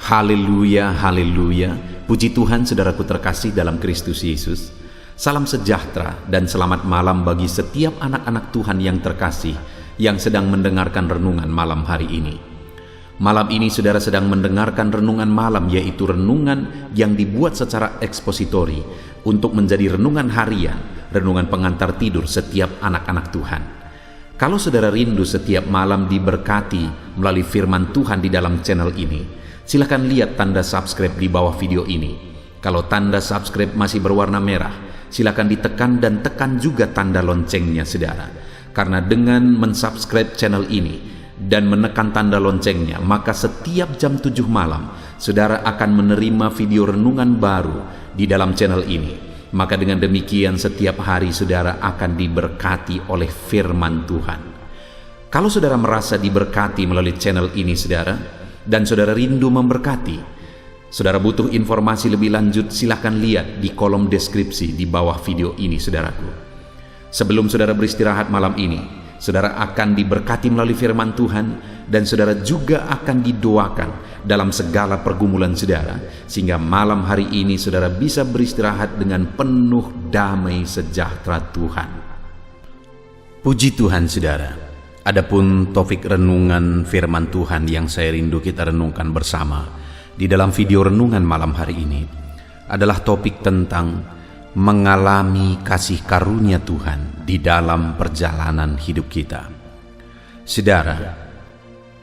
Haleluya, haleluya. Puji Tuhan saudaraku terkasih dalam Kristus Yesus. Salam sejahtera dan selamat malam bagi setiap anak-anak Tuhan yang terkasih yang sedang mendengarkan renungan malam hari ini. Malam ini saudara sedang mendengarkan renungan malam, yaitu renungan yang dibuat secara ekspositori untuk menjadi renungan harian, renungan pengantar tidur setiap anak-anak Tuhan. Kalau saudara rindu setiap malam diberkati melalui firman Tuhan di dalam channel ini, silakan lihat tanda subscribe di bawah video ini. Kalau tanda subscribe masih berwarna merah, silakan ditekan dan tekan juga tanda loncengnya saudara. Karena dengan mensubscribe channel ini dan menekan tanda loncengnya, maka setiap jam 7 malam saudara akan menerima video renungan baru di dalam channel ini. Maka dengan demikian setiap hari saudara akan diberkati oleh firman Tuhan. Kalau saudara merasa diberkati melalui channel ini saudara, dan saudara rindu memberkati, saudara butuh informasi lebih lanjut, silakan lihat di kolom deskripsi di bawah video ini saudaraku. Sebelum saudara beristirahat malam ini, saudara akan diberkati melalui firman Tuhan, dan saudara juga akan didoakan dalam segala pergumulan saudara, sehingga malam hari ini saudara bisa beristirahat dengan penuh damai sejahtera Tuhan. Puji Tuhan saudara. Adapun topik renungan firman Tuhan yang saya rindu kita renungkan bersama di dalam video renungan malam hari ini adalah topik tentang mengalami kasih karunia Tuhan di dalam perjalanan hidup kita. Saudara,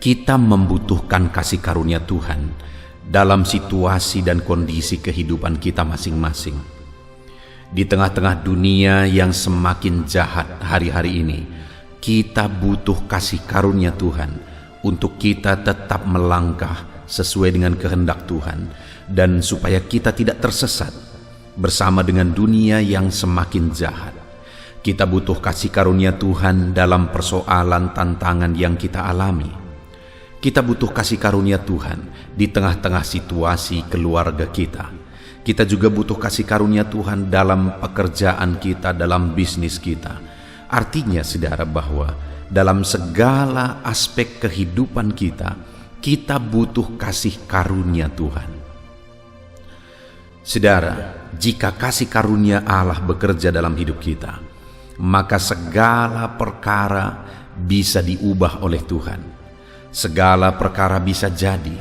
kita membutuhkan kasih karunia Tuhan dalam situasi dan kondisi kehidupan kita masing-masing. Di tengah-tengah dunia yang semakin jahat hari-hari ini, kita butuh kasih karunia Tuhan untuk kita tetap melangkah sesuai dengan kehendak Tuhan, dan supaya kita tidak tersesat bersama dengan dunia yang semakin jahat. Kita butuh kasih karunia Tuhan dalam persoalan tantangan yang kita alami. Kita butuh kasih karunia Tuhan di tengah-tengah situasi keluarga kita. Kita juga butuh kasih karunia Tuhan dalam pekerjaan kita, dalam bisnis kita. Artinya saudara, bahwa dalam segala aspek kehidupan kita, kita butuh kasih karunia Tuhan. Saudara, jika kasih karunia Allah bekerja dalam hidup kita, maka segala perkara bisa diubah oleh Tuhan. Segala perkara bisa jadi,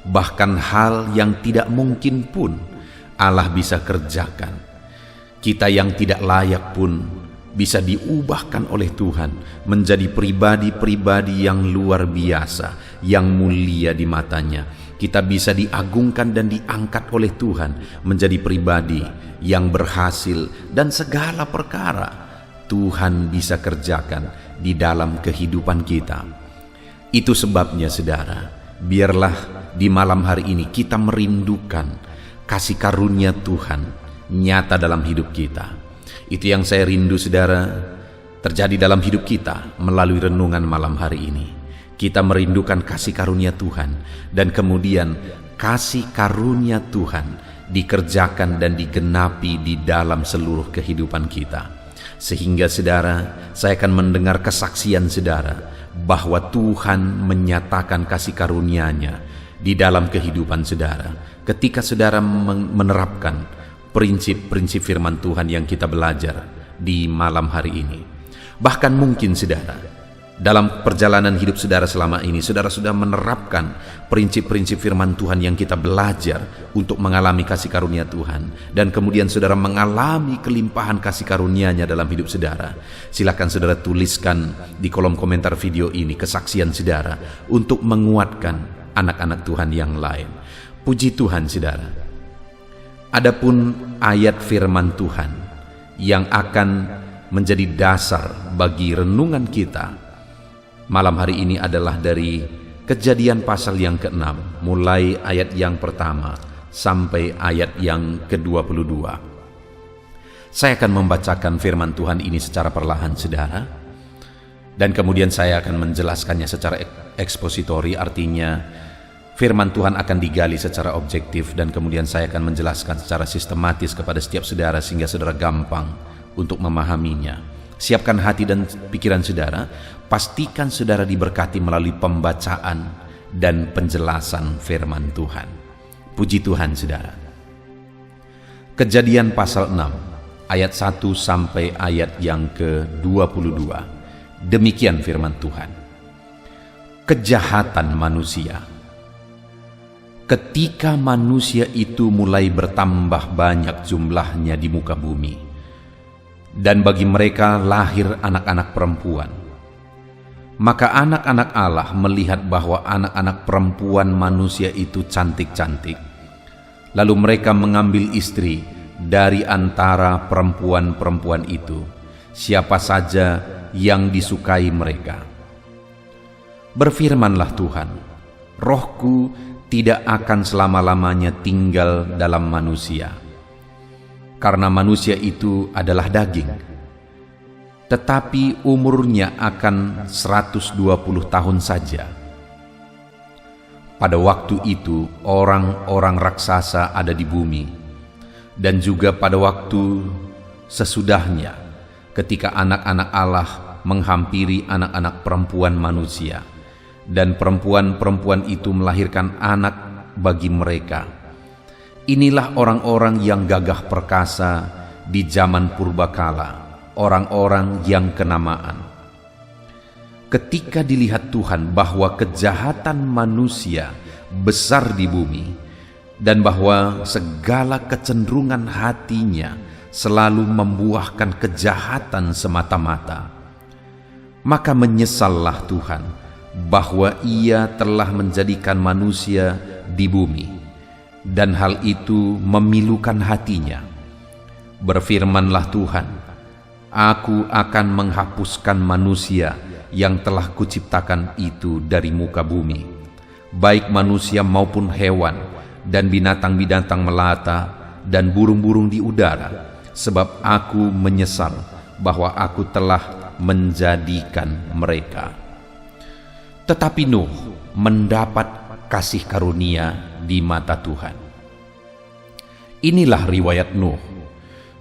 bahkan hal yang tidak mungkin pun Allah bisa kerjakan. Kita yang tidak layak pun bisa diubahkan oleh Tuhan menjadi pribadi-pribadi yang luar biasa, yang mulia di matanya. Kita bisa diagungkan dan diangkat oleh Tuhan menjadi pribadi yang berhasil, dan segala perkara Tuhan bisa kerjakan di dalam kehidupan kita. Itu sebabnya saudara, biarlah di malam hari ini kita merindukan kasih karunia Tuhan nyata dalam hidup kita. Itu yang saya rindu saudara terjadi dalam hidup kita melalui renungan malam hari ini. Kita merindukan kasih karunia Tuhan, dan kemudian kasih karunia Tuhan dikerjakan dan digenapi di dalam seluruh kehidupan kita. Sehingga saudara, saya akan mendengar kesaksian saudara bahwa Tuhan menyatakan kasih karunia-Nya di dalam kehidupan saudara ketika saudara menerapkan prinsip-prinsip firman Tuhan yang kita belajar di malam hari ini. Bahkan mungkin saudara, dalam perjalanan hidup saudara selama ini, saudara sudah menerapkan prinsip-prinsip firman Tuhan yang kita belajar untuk mengalami kasih karunia Tuhan, dan kemudian saudara mengalami kelimpahan kasih karunia-Nya dalam hidup saudara. Silakan saudara tuliskan di kolom komentar video ini kesaksian saudara untuk menguatkan anak-anak Tuhan yang lain. Puji Tuhan saudara. Adapun ayat firman Tuhan yang akan menjadi dasar bagi renungan kita malam hari ini adalah dari Kejadian pasal yang ke-6, mulai ayat yang pertama sampai ayat yang ke-22. Saya akan membacakan firman Tuhan ini secara perlahan saudara, dan kemudian saya akan menjelaskannya secara ekspositori, artinya firman Tuhan akan digali secara objektif, dan kemudian saya akan menjelaskan secara sistematis kepada setiap saudara sehingga saudara gampang untuk memahaminya. Siapkan hati dan pikiran saudara, pastikan saudara diberkati melalui pembacaan dan penjelasan firman Tuhan. Puji Tuhan, saudara. Kejadian pasal 6, ayat 1 sampai ayat yang ke-22. Demikian firman Tuhan. Kejahatan manusia. Ketika manusia itu mulai bertambah banyak jumlahnya di muka bumi, dan bagi mereka lahir anak-anak perempuan, maka anak-anak Allah melihat bahwa anak-anak perempuan manusia itu cantik-cantik. Lalu mereka mengambil istri dari antara perempuan-perempuan itu, siapa saja yang disukai mereka. Berfirmanlah Tuhan, Rohku tidak akan selama-lamanya tinggal dalam manusia, karena manusia itu adalah daging. Tetapi umurnya akan 120 tahun saja. Pada waktu itu orang-orang raksasa ada di bumi, dan juga pada waktu sesudahnya ketika anak-anak Allah menghampiri anak-anak perempuan manusia, dan perempuan-perempuan itu melahirkan anak bagi mereka. Inilah orang-orang yang gagah perkasa di zaman purbakala, orang-orang yang kenamaan. Ketika dilihat Tuhan bahwa kejahatan manusia besar di bumi, dan bahwa segala kecenderungan hatinya selalu membuahkan kejahatan semata-mata, maka menyesallah Tuhan bahwa Ia telah menjadikan manusia di bumi, dan hal itu memilukan hatinya. Berfirmanlah Tuhan, Aku akan menghapuskan manusia yang telah kuciptakan itu dari muka bumi, baik manusia maupun hewan, dan binatang-binatang melata, dan burung-burung di udara, sebab aku menyesal bahwa aku telah menjadikan mereka. Tetapi Nuh mendapat kasih karunia di mata Tuhan. Inilah riwayat Nuh.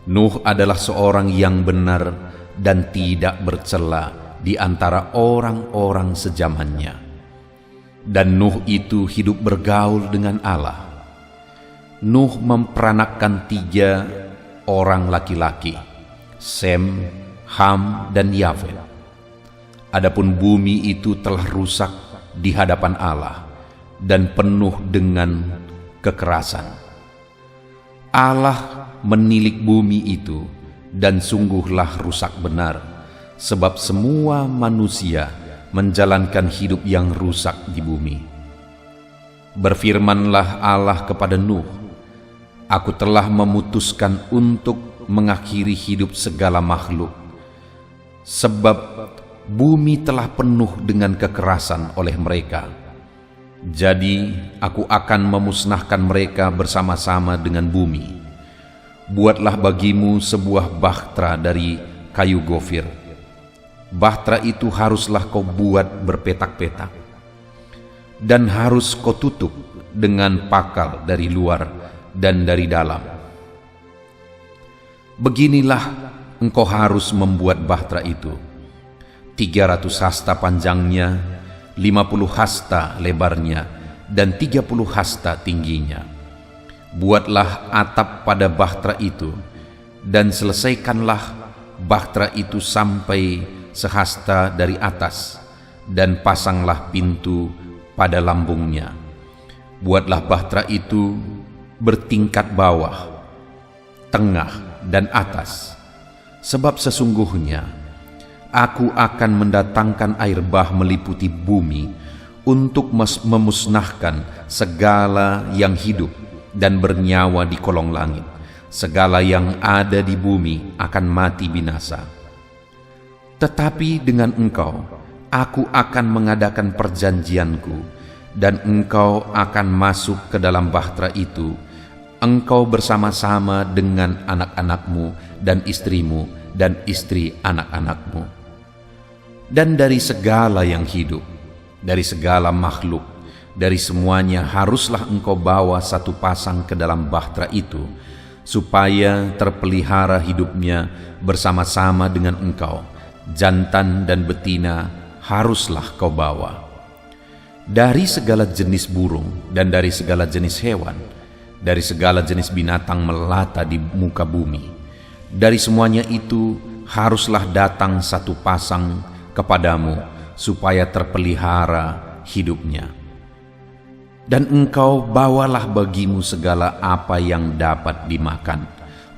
Nuh adalah seorang yang benar dan tidak bercela di antara orang-orang sezamannya. Dan Nuh itu hidup bergaul dengan Allah. Nuh memperanakkan 3 orang laki-laki, Sem, Ham, dan Yafet. Adapun bumi itu telah rusak di hadapan Allah dan penuh dengan kekerasan. Allah menilik bumi itu, dan sungguhlah rusak benar, sebab semua manusia menjalankan hidup yang rusak di bumi. Berfirmanlah Allah kepada Nuh, Aku telah memutuskan untuk mengakhiri hidup segala makhluk, sebab bumi telah penuh dengan kekerasan oleh mereka. Jadi aku akan memusnahkan mereka bersama-sama dengan bumi. Buatlah bagimu sebuah bahtera dari kayu gofir. Bahtera itu haruslah kau buat berpetak-petak, dan harus kau tutup dengan pakal dari luar dan dari dalam. Beginilah engkau harus membuat bahtera itu: 300 hasta panjangnya, 50 hasta lebarnya, dan 30 hasta tingginya. Buatlah atap pada bahtera itu, dan selesaikanlah bahtera itu sampai sehasta dari atas, dan pasanglah pintu pada lambungnya. Buatlah bahtera itu bertingkat bawah, tengah, dan atas, sebab sesungguhnya Aku akan mendatangkan air bah meliputi bumi untuk memusnahkan segala yang hidup dan bernyawa di kolong langit. Segala yang ada di bumi akan mati binasa. Tetapi dengan engkau, aku akan mengadakan perjanjianku, dan engkau akan masuk ke dalam bahtera itu, engkau bersama-sama dengan anak-anakmu dan istrimu dan istri anak-anakmu. Dan dari segala yang hidup, dari segala makhluk, dari semuanya haruslah engkau bawa satu pasang ke dalam bahtera itu, supaya terpelihara hidupnya bersama-sama dengan engkau. Jantan dan betina haruslah kau bawa. Dari segala jenis burung dan dari segala jenis hewan, dari segala jenis binatang melata di muka bumi. Dari semuanya itu haruslah datang satu pasang kepadamu, supaya terpelihara hidupnya. Dan engkau bawalah bagimu segala apa yang dapat dimakan.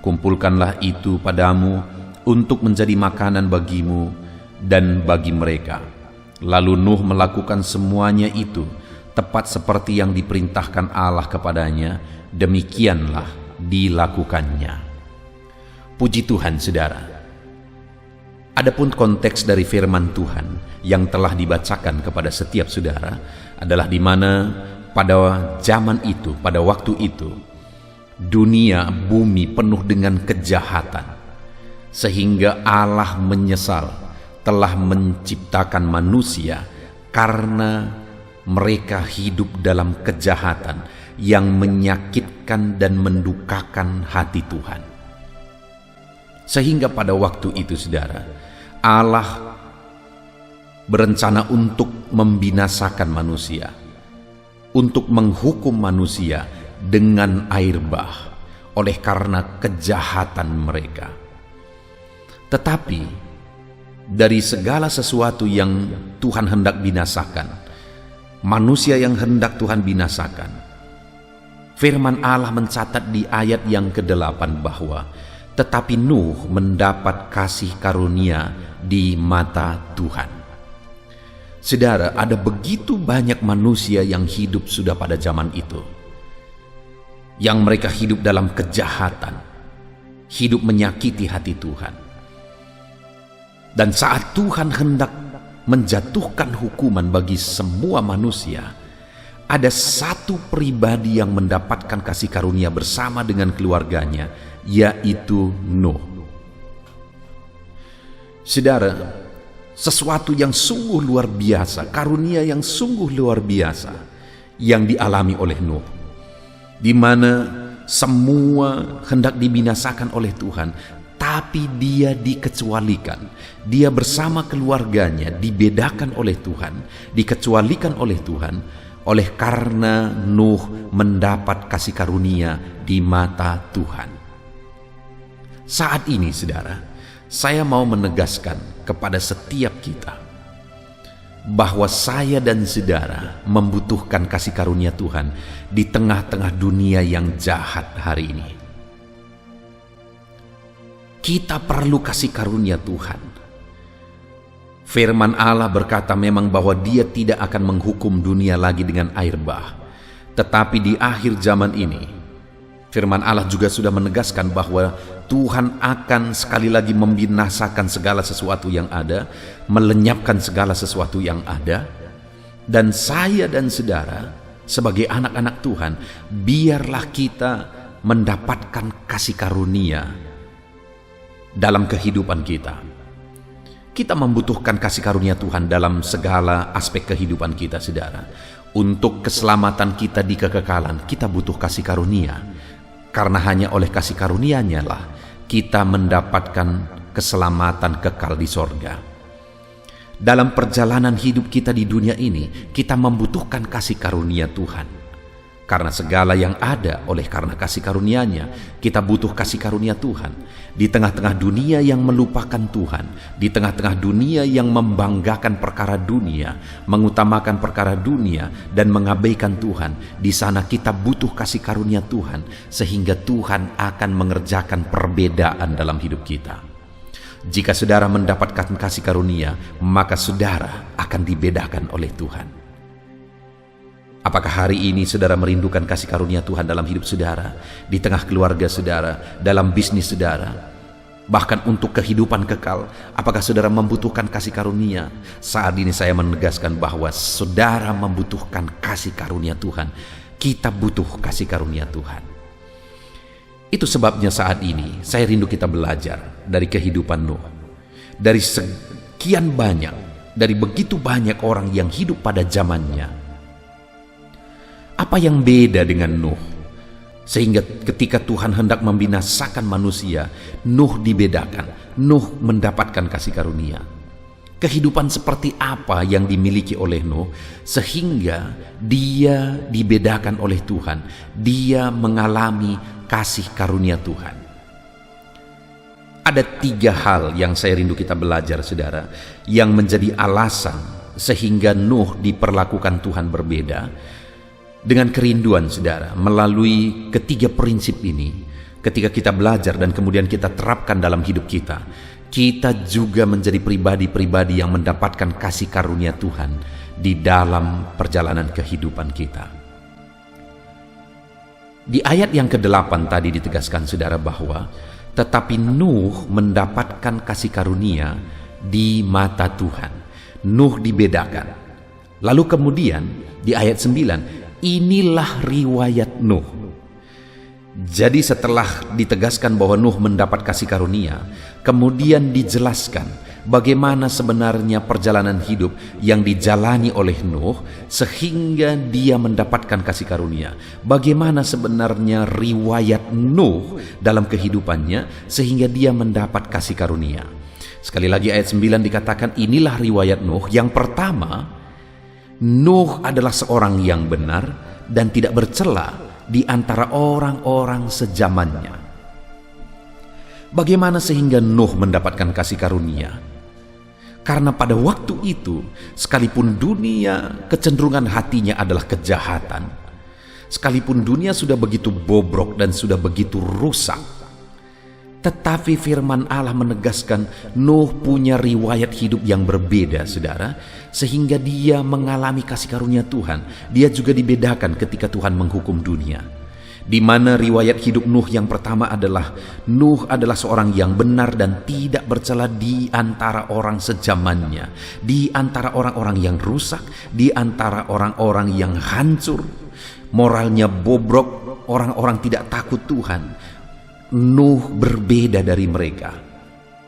Kumpulkanlah itu padamu untuk menjadi makanan bagimu dan bagi mereka. Lalu Nuh melakukan semuanya itu tepat seperti yang diperintahkan Allah kepadanya. Demikianlah dilakukannya. Puji Tuhan, saudara. Adapun konteks dari firman Tuhan yang telah dibacakan kepada setiap saudara adalah di mana pada zaman itu, pada waktu itu, dunia bumi penuh dengan kejahatan, sehingga Allah menyesal telah menciptakan manusia karena mereka hidup dalam kejahatan yang menyakitkan dan mendukakan hati Tuhan. Sehingga pada waktu itu, saudara, Allah berencana untuk membinasakan manusia, untuk menghukum manusia dengan air bah oleh karena kejahatan mereka. Tetapi dari segala sesuatu yang Tuhan hendak binasakan, manusia yang hendak Tuhan binasakan, firman Allah mencatat di ayat yang ke-8 bahwa tetapi Nuh mendapat kasih karunia di mata Tuhan. Saudara, ada begitu banyak manusia yang hidup sudah pada zaman itu, yang mereka hidup dalam kejahatan, hidup menyakiti hati Tuhan. Dan saat Tuhan hendak menjatuhkan hukuman bagi semua manusia, ada satu pribadi yang mendapatkan kasih karunia bersama dengan keluarganya, yaitu Nuh. Saudara, sesuatu yang sungguh luar biasa, karunia yang sungguh luar biasa yang dialami oleh Nuh, di mana semua hendak dibinasakan oleh Tuhan, tapi dia dikecualikan. Dia bersama keluarganya dibedakan oleh Tuhan, dikecualikan oleh Tuhan, oleh karena Nuh mendapat kasih karunia di mata Tuhan. Saat ini, saudara, saya mau menegaskan kepada setiap kita bahwa saya dan saudara membutuhkan kasih karunia Tuhan di tengah-tengah dunia yang jahat hari ini. Kita perlu kasih karunia Tuhan. Firman Allah berkata memang bahwa Dia tidak akan menghukum dunia lagi dengan air bah. Tetapi di akhir zaman ini, firman Allah juga sudah menegaskan bahwa Tuhan akan sekali lagi membinasakan segala sesuatu yang ada, melenyapkan segala sesuatu yang ada. Dan saya dan saudara sebagai anak-anak Tuhan, biarlah kita mendapatkan kasih karunia dalam kehidupan kita. Kita membutuhkan kasih karunia Tuhan dalam segala aspek kehidupan kita, saudara. Untuk keselamatan kita di kekekalan, kita butuh kasih karunia. Karena hanya oleh kasih karunia-Nya lah kita mendapatkan keselamatan kekal di sorga. Dalam perjalanan hidup kita di dunia ini, kita membutuhkan kasih karunia Tuhan. Karena segala yang ada oleh karena kasih karunia-Nya, kita butuh kasih karunia Tuhan. Di tengah-tengah dunia yang melupakan Tuhan, di tengah-tengah dunia yang membanggakan perkara dunia, mengutamakan perkara dunia dan mengabaikan Tuhan, di sana kita butuh kasih karunia Tuhan, sehingga Tuhan akan mengerjakan perbedaan dalam hidup kita. Jika saudara mendapatkan kasih karunia, maka saudara akan dibedakan oleh Tuhan. Apakah hari ini saudara merindukan kasih karunia Tuhan dalam hidup saudara, di tengah keluarga saudara, dalam bisnis saudara, bahkan untuk kehidupan kekal? Apakah saudara membutuhkan kasih karunia? Saat ini saya menegaskan bahwa saudara membutuhkan kasih karunia Tuhan. Kita butuh kasih karunia Tuhan. Itu sebabnya saat ini saya rindu kita belajar dari kehidupan Nuh. Dari sekian banyak, dari begitu banyak orang yang hidup pada zamannya, apa yang beda dengan Nuh? Sehingga ketika Tuhan hendak membinasakan manusia, Nuh dibedakan. Nuh mendapatkan kasih karunia. kehidupan seperti apa yang dimiliki oleh Nuh sehingga dia dibedakan oleh Tuhan. Dia mengalami kasih karunia Tuhan. Ada 3 hal yang saya rindu kita belajar, saudara, yang menjadi alasan sehingga Nuh diperlakukan Tuhan berbeda. Dengan kerinduan, saudara, melalui ketiga prinsip ini, ketika kita belajar dan kemudian kita terapkan dalam hidup kita, kita juga menjadi pribadi-pribadi yang mendapatkan kasih karunia Tuhan di dalam perjalanan kehidupan kita. Di ayat yang ke-8 tadi ditegaskan, saudara, bahwa tetapi Nuh mendapatkan kasih karunia di mata Tuhan. Nuh dibedakan. Lalu kemudian di ayat 9, inilah riwayat Nuh. Jadi setelah ditegaskan bahwa Nuh mendapat kasih karunia, kemudian dijelaskan bagaimana sebenarnya perjalanan hidup yang dijalani oleh Nuh sehingga dia mendapatkan kasih karunia. Bagaimana sebenarnya riwayat Nuh dalam kehidupannya sehingga dia mendapat kasih karunia. Sekali lagi ayat 9 dikatakan inilah riwayat Nuh. Yang pertama, Nuh adalah seorang yang benar dan tidak bercela di antara orang-orang sezamannya. Bagaimana sehingga Nuh mendapatkan kasih karunia? Karena pada waktu itu, sekalipun dunia kecenderungan hatinya adalah kejahatan, sekalipun dunia sudah begitu bobrok dan sudah begitu rusak, tetapi firman Allah menegaskan Nuh punya riwayat hidup yang berbeda, saudara, sehingga dia mengalami kasih karunia Tuhan. Dia juga dibedakan ketika Tuhan menghukum dunia. Di mana riwayat hidup Nuh yang pertama adalah Nuh adalah seorang yang benar dan tidak bercela di antara orang sezamannya, di antara orang-orang yang rusak, di antara orang-orang yang hancur, moralnya bobrok, orang-orang tidak takut Tuhan. Nuh berbeda dari mereka.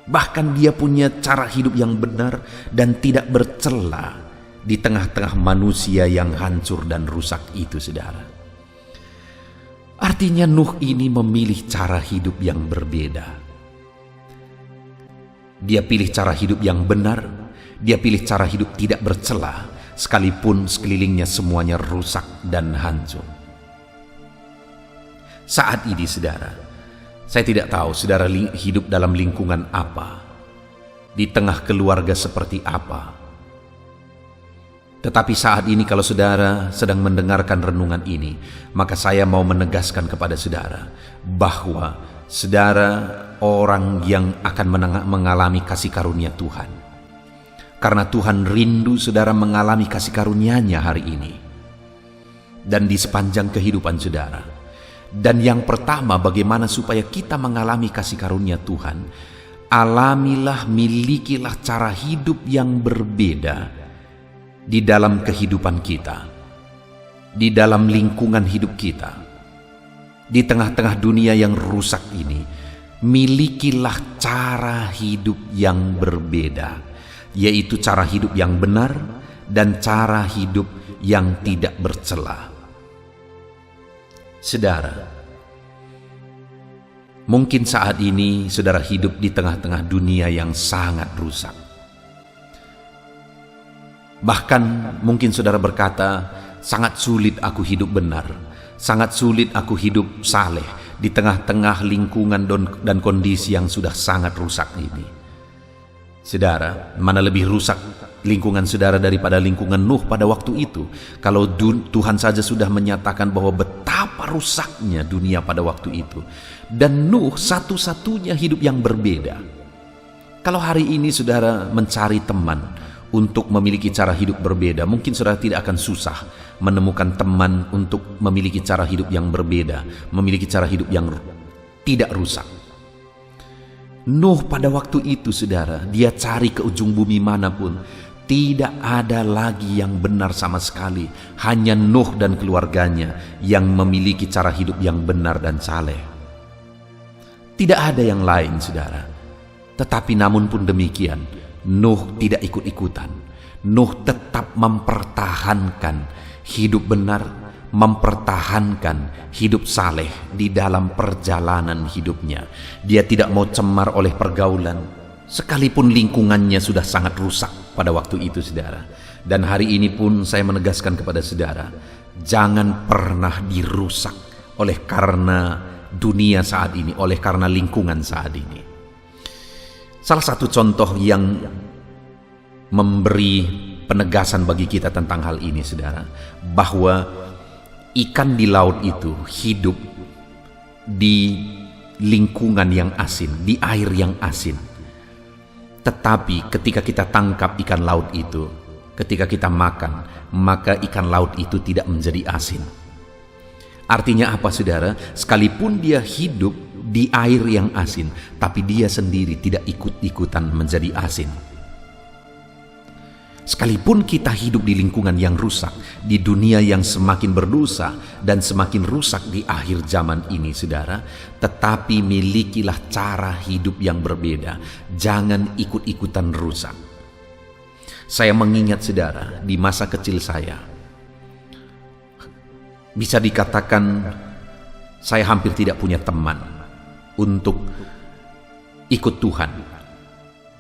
Bahkan dia punya cara hidup yang benar dan tidak bercela di tengah-tengah manusia yang hancur dan rusak itu, saudara. Artinya Nuh ini memilih cara hidup yang berbeda. Dia pilih cara hidup yang benar, dia pilih cara hidup tidak bercela, sekalipun sekelilingnya semuanya rusak dan hancur. Saat ini, saudara, saya tidak tahu saudara hidup dalam lingkungan apa, di tengah keluarga seperti apa. Tetapi saat ini kalau saudara sedang mendengarkan renungan ini, maka saya mau menegaskan kepada saudara bahwa saudara orang yang akan mengalami kasih karunia Tuhan. Karena Tuhan rindu saudara mengalami kasih karunia-Nya hari ini dan di sepanjang kehidupan saudara. Dan yang pertama, bagaimana supaya kita mengalami kasih karunia Tuhan? Alamilah, milikilah cara hidup yang berbeda di dalam kehidupan kita, di dalam lingkungan hidup kita, di tengah-tengah dunia yang rusak ini. Milikilah cara hidup yang berbeda, yaitu cara hidup yang benar dan cara hidup yang tidak bercela. Saudara, mungkin saat ini saudara hidup di tengah-tengah dunia yang sangat rusak. Bahkan mungkin saudara berkata, sangat sulit aku hidup benar, sangat sulit aku hidup saleh di tengah-tengah lingkungan dan kondisi yang sudah sangat rusak ini. Saudara, mana lebih rusak lingkungan saudara daripada lingkungan Nuh pada waktu itu? Kalau Tuhan saja sudah menyatakan bahwa betapa rusaknya dunia pada waktu itu, dan Nuh satu-satunya hidup yang berbeda. Kalau hari ini saudara mencari teman untuk memiliki cara hidup berbeda, mungkin saudara tidak akan susah menemukan teman untuk memiliki cara hidup yang berbeda, memiliki cara hidup yang tidak rusak. Nuh pada waktu itu, saudara, dia cari ke ujung bumi manapun, tidak ada lagi yang benar sama sekali. Hanya Nuh dan keluarganya yang memiliki cara hidup yang benar dan saleh. Tidak ada yang lain, saudara. Tetapi namun pun demikian, Nuh tidak ikut-ikutan. Nuh tetap mempertahankan hidup benar, mempertahankan hidup saleh di dalam perjalanan hidupnya. Dia tidak mau cemar oleh pergaulan, sekalipun lingkungannya sudah sangat rusak. pada waktu itu, saudara. Dan hari ini pun saya menegaskan kepada saudara, jangan pernah dirusak oleh karena dunia saat ini, oleh karena lingkungan saat ini. Salah satu contoh yang memberi penegasan bagi kita tentang hal ini, saudara, bahwa ikan di laut itu hidup di lingkungan yang asin, di air yang asin. Tetapi ketika kita tangkap ikan laut itu, ketika kita makan, maka ikan laut itu tidak menjadi asin. Artinya apa, saudara? Sekalipun dia hidup di air yang asin, tapi dia sendiri tidak ikut-ikutan menjadi asin. Sekalipun kita hidup di lingkungan yang rusak, di dunia yang semakin berdosa dan semakin rusak di akhir zaman ini, saudara, tetapi milikilah cara hidup yang berbeda. Jangan ikut-ikutan rusak. Saya mengingat, saudara, di masa kecil saya, bisa dikatakan saya hampir tidak punya teman untuk ikut Tuhan,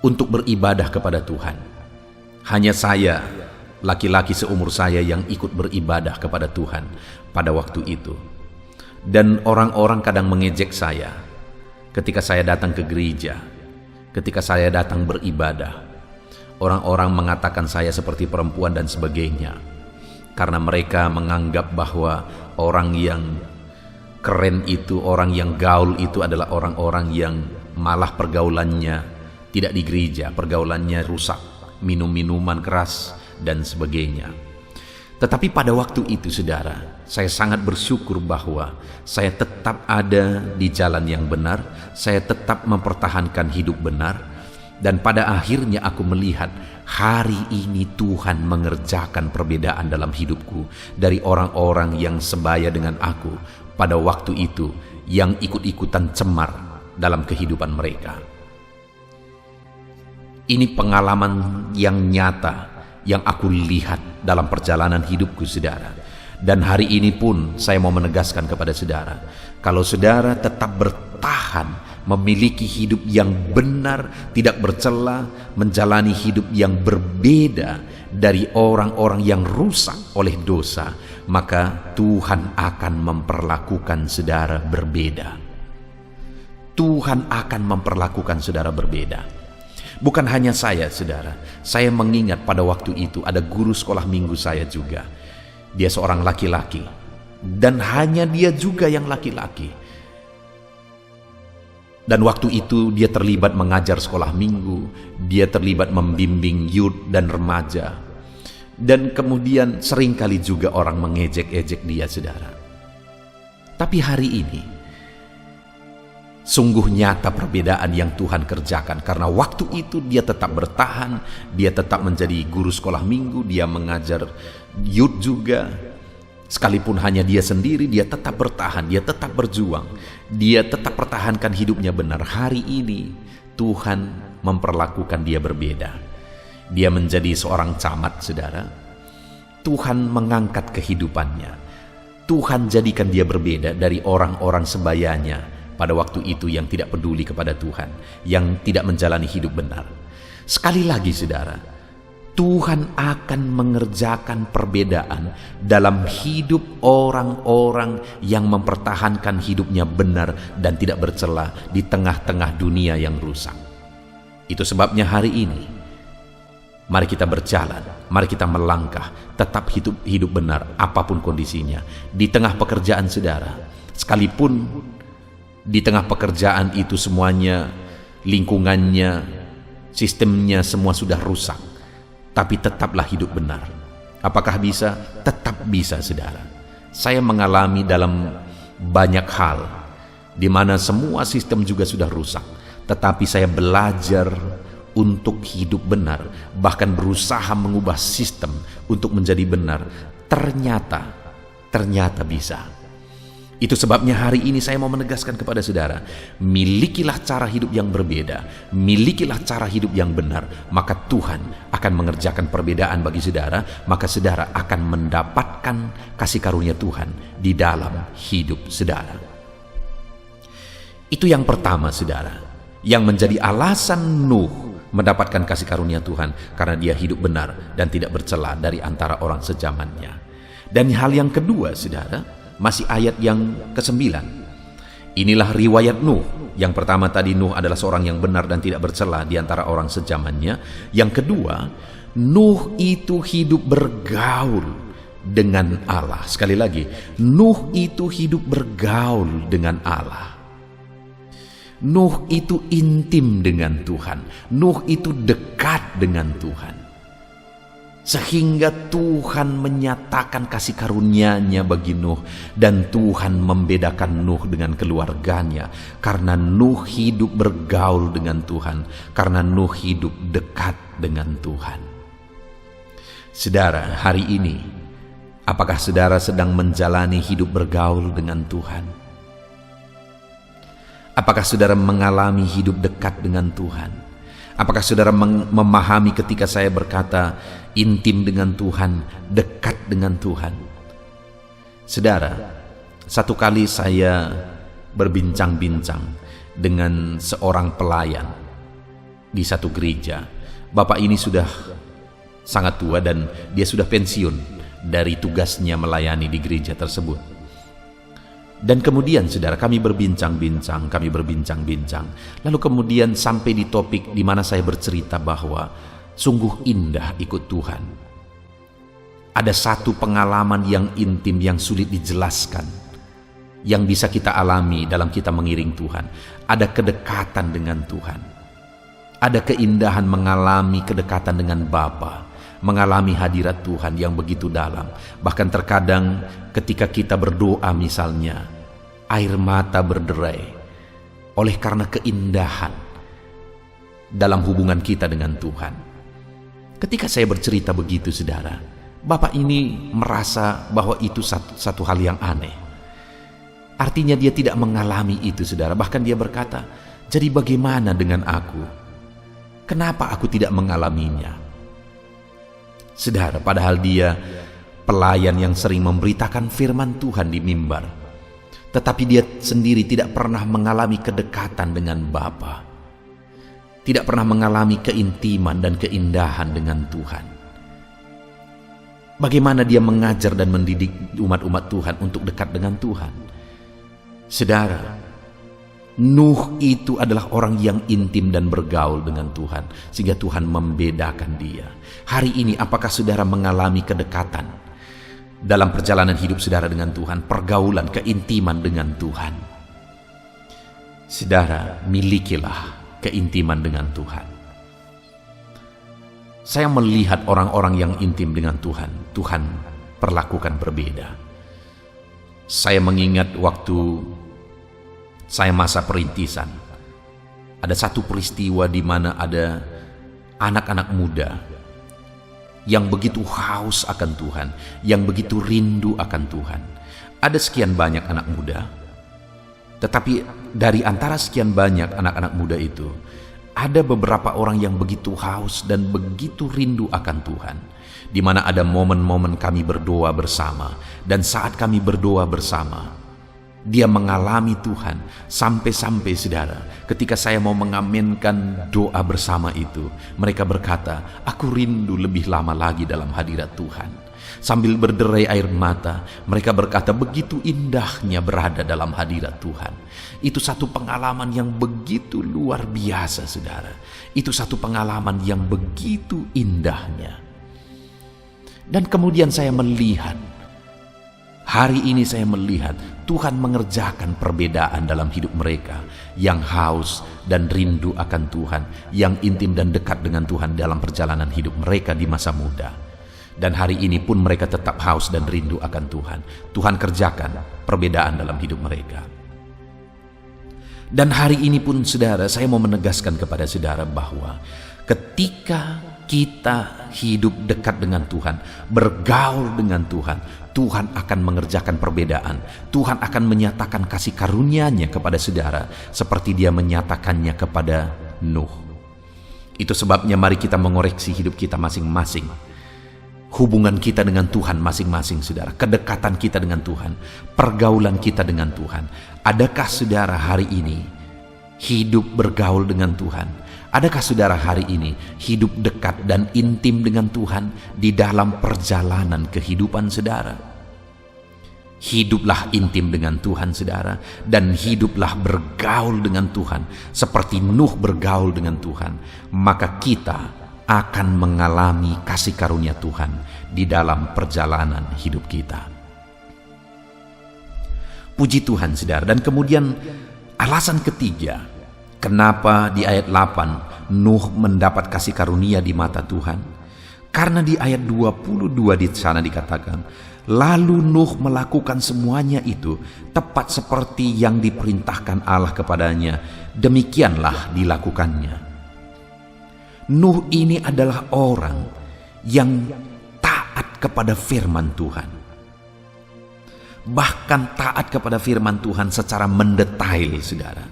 untuk beribadah kepada Tuhan. Hanya saya, laki-laki seumur saya, yang ikut beribadah kepada Tuhan pada waktu itu. Dan orang-orang kadang mengejek saya ketika saya datang ke gereja, ketika saya datang beribadah. Orang-orang mengatakan saya seperti perempuan dan sebagainya, karena mereka menganggap bahwa orang yang keren itu, orang yang gaul itu adalah orang-orang yang malah pergaulannya tidak di gereja, pergaulannya rusak, minum minuman keras dan sebagainya. Tetapi pada waktu itu, saudara, saya sangat bersyukur bahwa saya tetap ada di jalan yang benar, saya tetap mempertahankan hidup benar, dan pada akhirnya aku melihat hari ini Tuhan mengerjakan perbedaan dalam hidupku dari orang-orang yang sebaya dengan aku pada waktu itu, yang ikut-ikutan cemar dalam kehidupan mereka. Ini pengalaman yang nyata yang aku lihat dalam perjalanan hidupku, saudara. Dan hari ini pun saya mau menegaskan kepada saudara, kalau saudara tetap bertahan memiliki hidup yang benar, tidak bercela, menjalani hidup yang berbeda dari orang-orang yang rusak oleh dosa, maka Tuhan akan memperlakukan saudara berbeda. Tuhan akan memperlakukan saudara berbeda. Bukan hanya saya, saudara. Saya mengingat pada waktu itu ada guru sekolah minggu saya juga. Dia seorang laki-laki, dan hanya dia juga yang laki-laki. Dan waktu itu dia terlibat mengajar sekolah minggu, dia terlibat membimbing youth dan remaja. Dan kemudian seringkali juga orang mengejek-ejek dia, saudara. Tapi hari ini sungguh nyata perbedaan yang Tuhan kerjakan, karena waktu itu dia tetap bertahan, dia tetap menjadi guru sekolah minggu, dia mengajar youth juga. Sekalipun hanya dia sendiri, dia tetap bertahan, dia tetap berjuang, dia tetap pertahankan hidupnya benar. Hari ini Tuhan memperlakukan dia berbeda. Dia menjadi seorang camat, saudara. Tuhan mengangkat kehidupannya. Tuhan jadikan dia berbeda dari orang-orang sebayanya pada waktu itu yang tidak peduli kepada Tuhan, yang tidak menjalani hidup benar. Sekali lagi, saudara, Tuhan akan mengerjakan perbedaan dalam hidup orang-orang yang mempertahankan hidupnya benar dan tidak bercela di tengah-tengah dunia yang rusak. Itu sebabnya hari ini, mari kita berjalan, mari kita melangkah, tetap hidup benar apapun kondisinya. Di tengah pekerjaan saudara, sekalipun di tengah pekerjaan itu semuanya, lingkungannya, sistemnya semua sudah rusak, tapi tetaplah hidup benar. Apakah bisa? Tetap bisa, saudara. Saya mengalami dalam banyak hal di mana semua sistem juga sudah rusak, tetapi saya belajar untuk hidup benar, bahkan berusaha mengubah sistem untuk menjadi benar. Ternyata bisa. Itu sebabnya hari ini saya mau menegaskan kepada saudara, milikilah cara hidup yang berbeda, milikilah cara hidup yang benar, maka Tuhan akan mengerjakan perbedaan bagi saudara, maka saudara akan mendapatkan kasih karunia Tuhan di dalam hidup saudara. Itu yang pertama, saudara, yang menjadi alasan Nuh mendapatkan kasih karunia Tuhan karena dia hidup benar dan tidak bercela dari antara orang sezamannya. Dan hal yang kedua, saudara, masih ayat yang ke-9. Inilah riwayat Nuh. Yang pertama tadi, Nuh adalah seorang yang benar dan tidak bercela di antara orang sezamannya. Yang kedua, Nuh itu hidup bergaul dengan Allah. Sekali lagi, Nuh itu hidup bergaul dengan Allah. Nuh itu intim dengan Tuhan. Nuh itu dekat dengan Tuhan. Sehingga Tuhan menyatakan kasih karunia-Nya bagi Nuh. Dan Tuhan membedakan Nuh dengan keluarganya. Karena Nuh hidup bergaul dengan Tuhan. Karena Nuh hidup dekat dengan Tuhan. Saudara, hari ini, apakah saudara sedang menjalani hidup bergaul dengan Tuhan? Apakah saudara mengalami hidup dekat dengan Tuhan? Apakah saudara memahami ketika saya berkata intim dengan Tuhan, dekat dengan Tuhan? Saudara, satu kali saya berbincang-bincang dengan seorang pelayan di satu gereja. Bapak ini sudah sangat tua dan dia sudah pensiun dari tugasnya melayani di gereja tersebut. Dan kemudian saudara, kami berbincang-bincang. Lalu kemudian sampai di topik di mana saya bercerita bahwa sungguh indah ikut Tuhan. Ada satu pengalaman yang intim yang sulit dijelaskan, yang bisa kita alami dalam kita mengiring Tuhan. Ada kedekatan dengan Tuhan. Ada keindahan mengalami kedekatan dengan Bapa, mengalami hadirat Tuhan yang begitu dalam. Bahkan terkadang ketika kita berdoa misalnya, air mata berderai oleh karena keindahan dalam hubungan kita dengan Tuhan. Ketika saya bercerita begitu, saudara, Bapak ini merasa bahwa itu satu hal yang aneh. Artinya dia tidak mengalami itu, saudara. Bahkan dia berkata, jadi bagaimana dengan aku? Kenapa aku tidak mengalaminya? Saudara, padahal dia pelayan yang sering memberitakan firman Tuhan di mimbar, tetapi dia sendiri tidak pernah mengalami kedekatan dengan Bapa, tidak pernah mengalami keintiman dan keindahan dengan Tuhan. Bagaimana dia mengajar dan mendidik umat-umat Tuhan untuk dekat dengan Tuhan? Saudara, Nuh itu adalah orang yang intim dan bergaul dengan Tuhan, sehingga Tuhan membedakan dia. Hari ini apakah saudara mengalami kedekatan dalam perjalanan hidup saudara dengan Tuhan, pergaulan, keintiman dengan Tuhan? Saudara, milikilah keintiman dengan Tuhan. Saya melihat orang-orang yang intim dengan Tuhan, Tuhan perlakukan berbeda. Saya mengingat waktu saya masa perintisan, ada satu peristiwa di mana ada anak-anak muda yang begitu haus akan Tuhan, yang begitu rindu akan Tuhan. Ada sekian banyak anak muda, tetapi dari antara sekian banyak anak-anak muda itu, ada beberapa orang yang begitu haus dan begitu rindu akan Tuhan, di mana ada momen-momen kami berdoa bersama, dan saat kami berdoa bersama, dia mengalami Tuhan. Sampai-sampai saudara, ketika saya mau mengamenkan doa bersama itu, mereka berkata, aku rindu lebih lama lagi dalam hadirat Tuhan. Sambil berderai air mata, mereka berkata, begitu indahnya berada dalam hadirat Tuhan. Itu satu pengalaman yang begitu luar biasa, saudara. Itu satu pengalaman yang begitu indahnya. Dan kemudian saya melihat, hari ini saya melihat Tuhan mengerjakan perbedaan dalam hidup mereka yang haus dan rindu akan Tuhan, yang intim dan dekat dengan Tuhan dalam perjalanan hidup mereka di masa muda. Dan hari ini pun mereka tetap haus dan rindu akan Tuhan. Tuhan kerjakan perbedaan dalam hidup mereka. Dan hari ini pun saudara, saya mau menegaskan kepada saudara bahwa ketika kita hidup dekat dengan Tuhan, bergaul dengan Tuhan, Tuhan akan mengerjakan perbedaan. Tuhan akan menyatakan kasih karunia-Nya kepada saudara seperti Dia menyatakannya kepada Nuh. Itu sebabnya mari kita mengoreksi hidup kita masing-masing, hubungan kita dengan Tuhan masing-masing, saudara, kedekatan kita dengan Tuhan, pergaulan kita dengan Tuhan. Adakah saudara hari ini hidup bergaul dengan Tuhan? Adakah saudara hari ini hidup dekat dan intim dengan Tuhan di dalam perjalanan kehidupan saudara? Hiduplah intim dengan Tuhan saudara, dan hiduplah bergaul dengan Tuhan seperti Nuh bergaul dengan Tuhan. Maka kita akan mengalami kasih karunia Tuhan di dalam perjalanan hidup kita. Puji Tuhan saudara. Dan kemudian alasan ketiga, kenapa di ayat 8 Nuh mendapat kasih karunia di mata Tuhan? Karena di ayat 22 di sana dikatakan, lalu Nuh melakukan semuanya itu tepat seperti yang diperintahkan Allah kepadanya, demikianlah dilakukannya. Nuh ini adalah orang yang taat kepada firman Tuhan. Bahkan taat kepada firman Tuhan secara mendetail, saudara.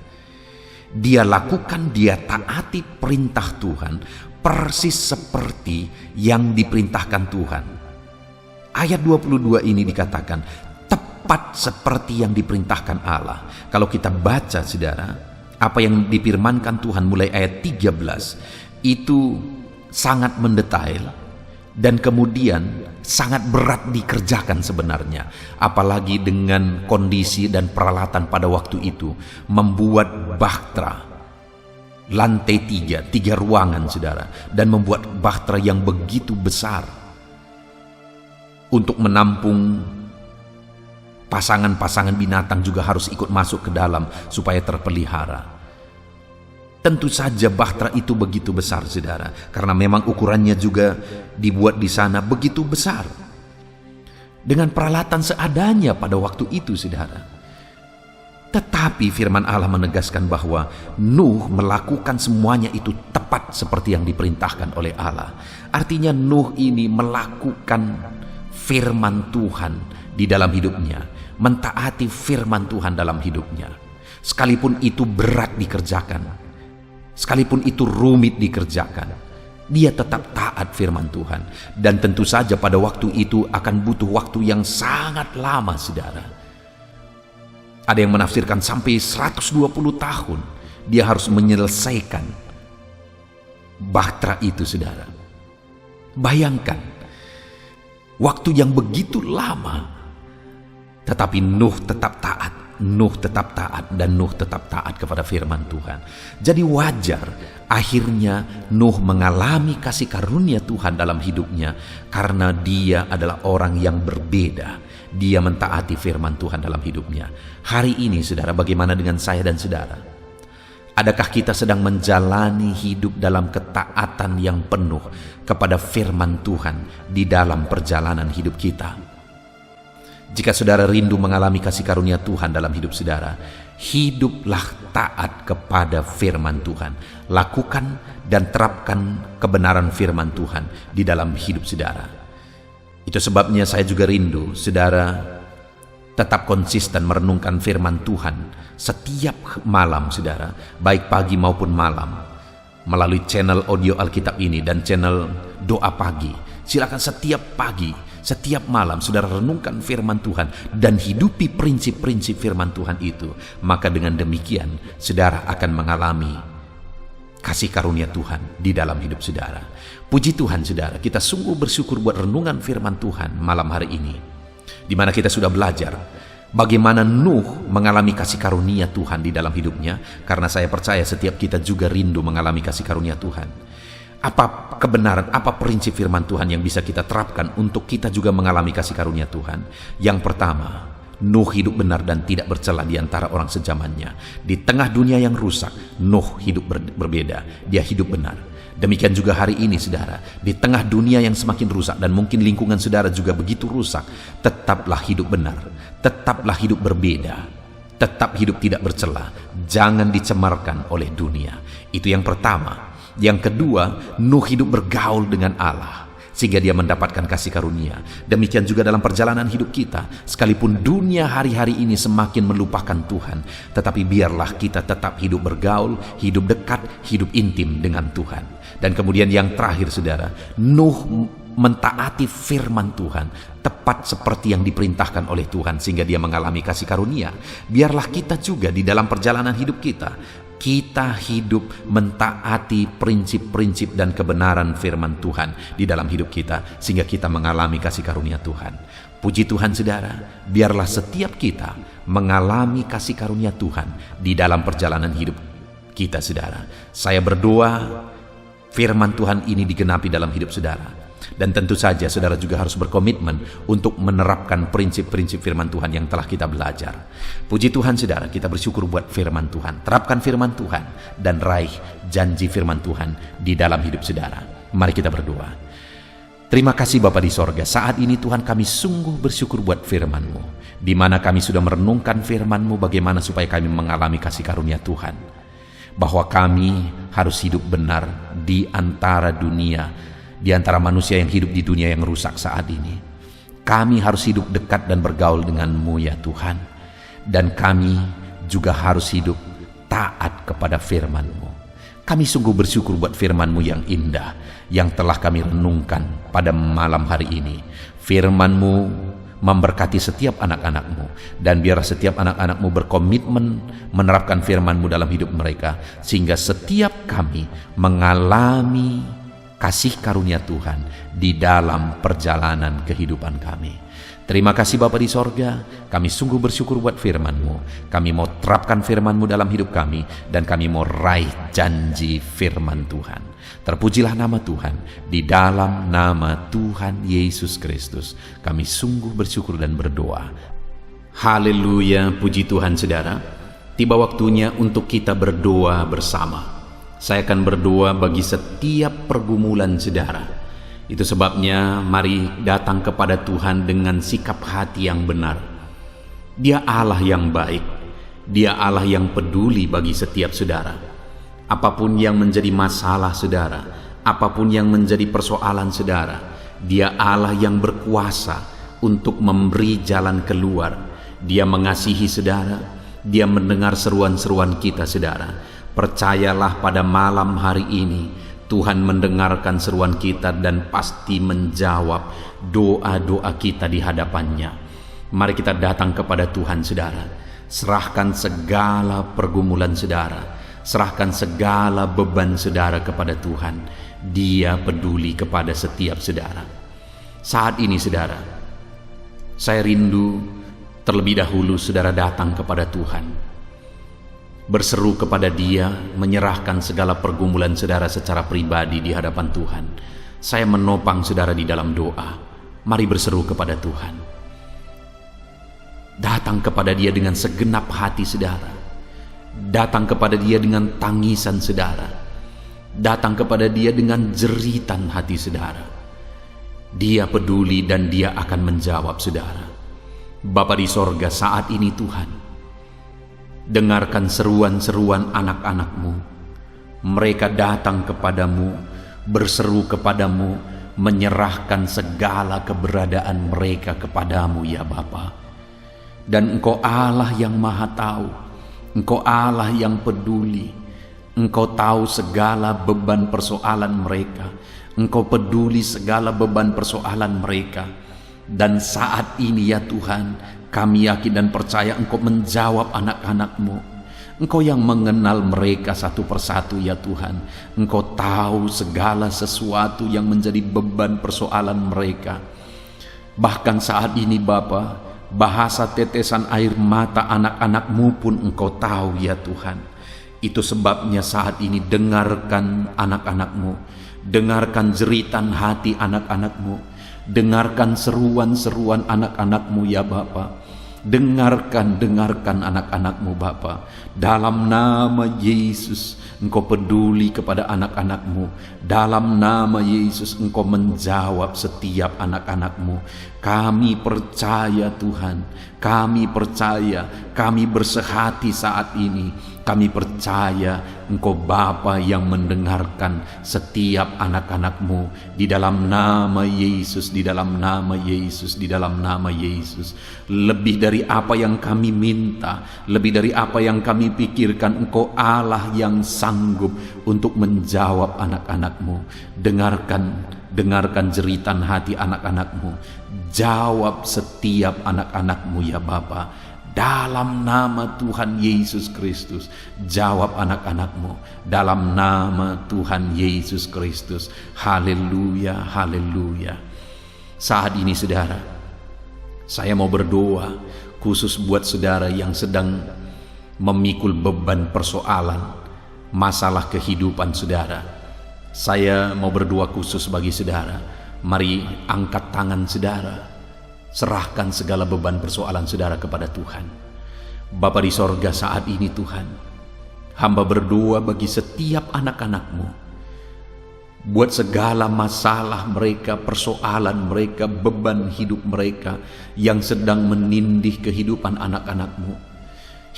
Dia lakukan, dia taati perintah Tuhan persis seperti yang diperintahkan Tuhan. Ayat 22 ini dikatakan tepat seperti yang diperintahkan Allah. Kalau kita baca saudara, apa yang difirmankan Tuhan mulai ayat 13 itu sangat mendetail. Dan kemudian sangat berat dikerjakan sebenarnya. Apalagi dengan kondisi dan peralatan pada waktu itu. Membuat bahtera lantai 3 ruangan saudara. Dan membuat bahtera yang begitu besar. Untuk menampung pasangan-pasangan binatang juga harus ikut masuk ke dalam supaya terpelihara. Tentu saja bahtera itu begitu besar saudara, karena memang ukurannya juga dibuat di sana begitu besar. Dengan peralatan seadanya pada waktu itu saudara. Tetapi firman Allah menegaskan bahwa Nuh melakukan semuanya itu tepat seperti yang diperintahkan oleh Allah. Artinya Nuh ini melakukan firman Tuhan di dalam hidupnya, mentaati firman Tuhan dalam hidupnya. Sekalipun itu berat dikerjakan, sekalipun itu rumit dikerjakan, dia tetap taat firman Tuhan. Dan tentu saja pada waktu itu akan butuh waktu yang sangat lama saudara. Ada yang menafsirkan sampai 120 tahun dia harus menyelesaikan bahtera itu saudara. Bayangkan waktu yang begitu lama, tetapi Nuh tetap taat. Nuh tetap taat dan Nuh tetap taat kepada firman Tuhan. Jadi wajar akhirnya Nuh mengalami kasih karunia Tuhan dalam hidupnya karena dia adalah orang yang berbeda. Dia mentaati firman Tuhan dalam hidupnya. Hari ini saudara, bagaimana dengan saya dan saudara? Adakah kita sedang menjalani hidup dalam ketaatan yang penuh kepada firman Tuhan di dalam perjalanan hidup kita? Jika saudara rindu mengalami kasih karunia Tuhan dalam hidup saudara, hiduplah taat kepada firman Tuhan. Lakukan dan terapkan kebenaran firman Tuhan di dalam hidup saudara. Itu sebabnya saya juga rindu saudara tetap konsisten merenungkan firman Tuhan setiap malam saudara, baik pagi maupun malam, melalui channel audio Alkitab ini dan channel doa pagi. Silakan setiap pagi, setiap malam saudara renungkan firman Tuhan dan hidupi prinsip-prinsip firman Tuhan itu. Maka dengan demikian saudara akan mengalami kasih karunia Tuhan di dalam hidup saudara. Puji Tuhan saudara, kita sungguh bersyukur buat renungan firman Tuhan malam hari ini, di mana kita sudah belajar bagaimana Nuh mengalami kasih karunia Tuhan di dalam hidupnya. Karena saya percaya setiap kita juga rindu mengalami kasih karunia Tuhan. Apa kebenaran, apa prinsip firman Tuhan yang bisa kita terapkan untuk kita juga mengalami kasih karunia Tuhan? Yang pertama, Nuh hidup benar dan tidak bercela di antara orang sejamannya. Di tengah dunia yang rusak, Nuh hidup berbeda. Dia hidup benar. Demikian juga hari ini saudara, di tengah dunia yang semakin rusak dan mungkin lingkungan saudara juga begitu rusak, tetaplah hidup benar, tetaplah hidup berbeda, tetap hidup tidak bercela. Jangan dicemarkan oleh dunia. Itu yang pertama. Yang kedua, Nuh hidup bergaul dengan Allah sehingga dia mendapatkan kasih karunia. Demikian juga dalam perjalanan hidup kita, sekalipun dunia hari-hari ini semakin melupakan Tuhan, tetapi biarlah kita tetap hidup bergaul, hidup dekat, hidup intim dengan Tuhan. Dan kemudian yang terakhir saudara, Nuh mentaati firman Tuhan tepat seperti yang diperintahkan oleh Tuhan sehingga dia mengalami kasih karunia. Biarlah kita juga di dalam perjalanan hidup kita kita hidup mentaati prinsip-prinsip dan kebenaran firman Tuhan di dalam hidup kita, sehingga kita mengalami kasih karunia Tuhan. Puji Tuhan saudara, biarlah setiap kita mengalami kasih karunia Tuhan di dalam perjalanan hidup kita saudara. Saya berdoa firman Tuhan ini digenapi dalam hidup saudara. Dan tentu saja saudara juga harus berkomitmen untuk menerapkan prinsip-prinsip firman Tuhan yang telah kita belajar. Puji Tuhan saudara, kita bersyukur buat firman Tuhan. Terapkan firman Tuhan dan raih janji firman Tuhan di dalam hidup saudara. Mari kita berdoa. Terima kasih Bapa di sorga, saat ini Tuhan kami sungguh bersyukur buat firman-Mu, di mana kami sudah merenungkan firman-Mu bagaimana supaya kami mengalami kasih karunia Tuhan. Bahwa kami harus hidup benar di antara dunia, di antara manusia yang hidup di dunia yang rusak saat ini. Kami harus hidup dekat dan bergaul dengan-Mu ya Tuhan. Dan kami juga harus hidup taat kepada firman-Mu. Kami sungguh bersyukur buat firman-Mu yang indah, yang telah kami renungkan pada malam hari ini. Firman-Mu memberkati setiap anak-anak-Mu, dan biar setiap anak-anak-Mu berkomitmen menerapkan firman-Mu dalam hidup mereka, sehingga setiap kami mengalami kasih karunia Tuhan di dalam perjalanan kehidupan kami. Terima kasih Bapa di sorga, kami sungguh bersyukur buat firman-Mu. Kami mau terapkan firman-Mu dalam hidup kami, dan kami mau raih janji firman Tuhan. Terpujilah nama Tuhan, di dalam nama Tuhan Yesus Kristus kami sungguh bersyukur dan berdoa. Haleluya, puji Tuhan saudara. Tiba waktunya untuk kita berdoa bersama. Saya akan berdoa bagi setiap pergumulan saudara. Itu sebabnya mari datang kepada Tuhan dengan sikap hati yang benar. Dia Allah yang baik. Dia Allah yang peduli bagi setiap saudara. Apapun yang menjadi masalah saudara, apapun yang menjadi persoalan saudara, Dia Allah yang berkuasa untuk memberi jalan keluar. Dia mengasihi saudara. Dia mendengar seruan-seruan kita saudara. Percayalah pada malam hari ini Tuhan mendengarkan seruan kita dan pasti menjawab doa-doa kita di hadapannya. Mari kita datang kepada Tuhan saudara. Serahkan segala pergumulan saudara, serahkan segala beban saudara kepada Tuhan. Dia peduli kepada setiap saudara. Saat ini saudara, saya rindu terlebih dahulu saudara datang kepada Tuhan, berseru kepada Dia, menyerahkan segala pergumulan saudara secara pribadi di hadapan Tuhan. Saya menopang saudara di dalam doa. Mari berseru kepada Tuhan. Datang kepada Dia dengan segenap hati saudara. Datang kepada Dia dengan tangisan saudara. Datang kepada Dia dengan jeritan hati saudara. Dia peduli dan Dia akan menjawab saudara. Bapa di sorga, saat ini Tuhan, dengarkan seruan-seruan anak-anak-Mu. Mereka datang kepadamu, berseru kepadamu, menyerahkan segala keberadaan mereka kepadamu ya Bapa. Dan Engkau Allah yang maha tahu, Engkau Allah yang peduli. Engkau tahu segala beban persoalan mereka. Engkau peduli segala beban persoalan mereka. Dan saat ini ya Tuhan, kami yakin dan percaya Engkau menjawab anak-anak-Mu. Engkau yang mengenal mereka satu persatu ya Tuhan. Engkau tahu segala sesuatu yang menjadi beban persoalan mereka. Bahkan saat ini Bapa, bahasa tetesan air mata anak-anak-Mu pun Engkau tahu ya Tuhan. Itu sebabnya saat ini dengarkan anak-anak-Mu, dengarkan jeritan hati anak-anak-Mu, dengarkan seruan-seruan anak-anak-Mu ya Bapa. Dengarkan anak-anak-Mu Bapa. Dalam nama Yesus Engkau peduli kepada anak-anak-Mu. Dalam nama Yesus Engkau menjawab setiap anak-anak-Mu. Kami percaya Tuhan, kami percaya, kami bersehati saat ini. Kami percaya Engkau Bapa yang mendengarkan setiap anak-anak-Mu. Di dalam nama Yesus, di dalam nama Yesus, di dalam nama Yesus. Lebih dari apa yang kami minta, lebih dari apa yang kami pikirkan, Engkau Allah yang sanggup untuk menjawab anak-anak-Mu. Dengarkan jeritan hati anak-anak-Mu. Jawab setiap anak-anak-Mu ya Bapa. dalam nama Tuhan Yesus Kristus. Jawab anak-anakmu dalam nama Tuhan Yesus Kristus. Haleluya, haleluya. Saat ini saudara, saya mau berdoa khusus buat saudara yang sedang memikul beban persoalan, masalah kehidupan saudara. Saya mau berdoa khusus bagi saudara. Mari angkat tangan saudara, serahkan segala beban persoalan saudara kepada Tuhan. Bapa di sorga, saat ini Tuhan, hamba berdoa bagi setiap anak-anakmu, buat segala masalah mereka, persoalan mereka, beban hidup mereka yang sedang menindih kehidupan anak-anakmu.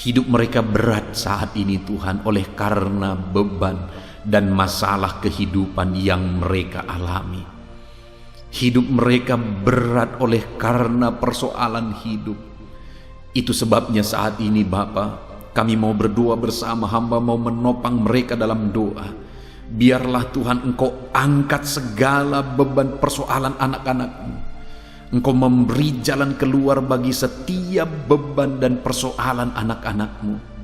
Hidup mereka berat saat ini Tuhan, oleh karena beban dan masalah kehidupan yang mereka alami. Hidup mereka berat oleh karena persoalan hidup. Itu sebabnya saat ini Bapa, kami mau berdoa bersama, hamba mau menopang mereka dalam doa. Biarlah Tuhan Engkau angkat segala beban persoalan anak-anakmu. Engkau memberi jalan keluar bagi setiap beban dan persoalan anak-anakmu.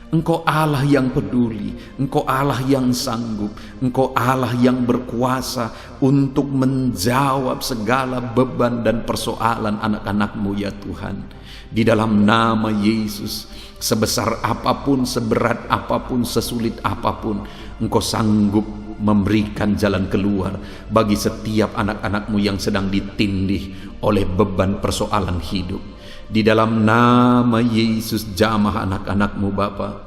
Engkau Allah yang peduli, Engkau Allah yang sanggup, Engkau Allah yang berkuasa untuk menjawab segala beban dan persoalan anak-anakmu ya Tuhan. Di dalam nama Yesus, sebesar apapun, seberat apapun, sesulit apapun, Engkau sanggup memberikan jalan keluar bagi setiap anak-anakmu yang sedang ditindih oleh beban persoalan hidup. Di dalam nama Yesus, jamah anak-anakmu Bapa.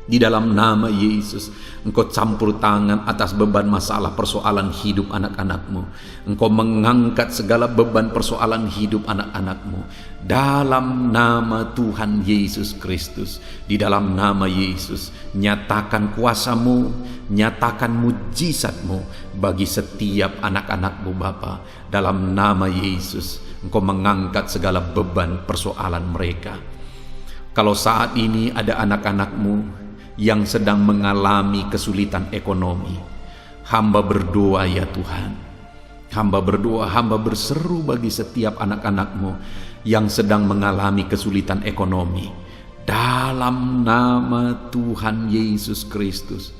Di dalam nama Yesus, Engkau campur tangan atas beban masalah persoalan hidup anak-anakmu. Engkau mengangkat segala beban persoalan hidup anak-anakmu. Dalam nama Tuhan Yesus Kristus, di dalam nama Yesus, nyatakan kuasa-Mu, nyatakan mujizat-Mu bagi setiap anak-anakmu Bapa. Dalam nama Yesus, Engkau mengangkat segala beban persoalan mereka. Kalau saat ini ada anak-anakmu yang sedang mengalami kesulitan ekonomi, hamba berdoa ya Tuhan. Hamba berdoa, hamba berseru bagi setiap anak-anakmu yang sedang mengalami kesulitan ekonomi. Dalam nama Tuhan Yesus Kristus,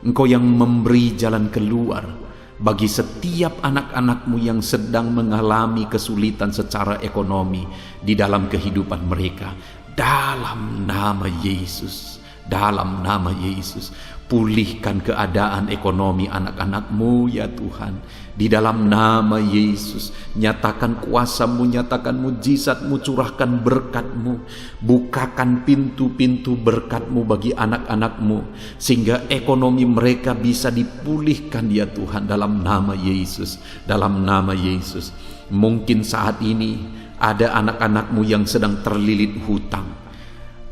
Engkau yang memberi jalan keluar bagi setiap anak-anakmu yang sedang mengalami kesulitan secara ekonomi di dalam kehidupan mereka. Dalam nama Yesus, dalam nama Yesus, pulihkan keadaan ekonomi anak-anakmu ya Tuhan. Di dalam nama Yesus, nyatakan kuasa-Mu, nyatakan mujizat-Mu, curahkan berkat-Mu, bukakan pintu-pintu berkat-Mu bagi anak-anakmu, sehingga ekonomi mereka bisa dipulihkan ya Tuhan. Dalam nama Yesus, dalam nama Yesus. Mungkin saat ini ada anak-anakmu yang sedang terlilit hutang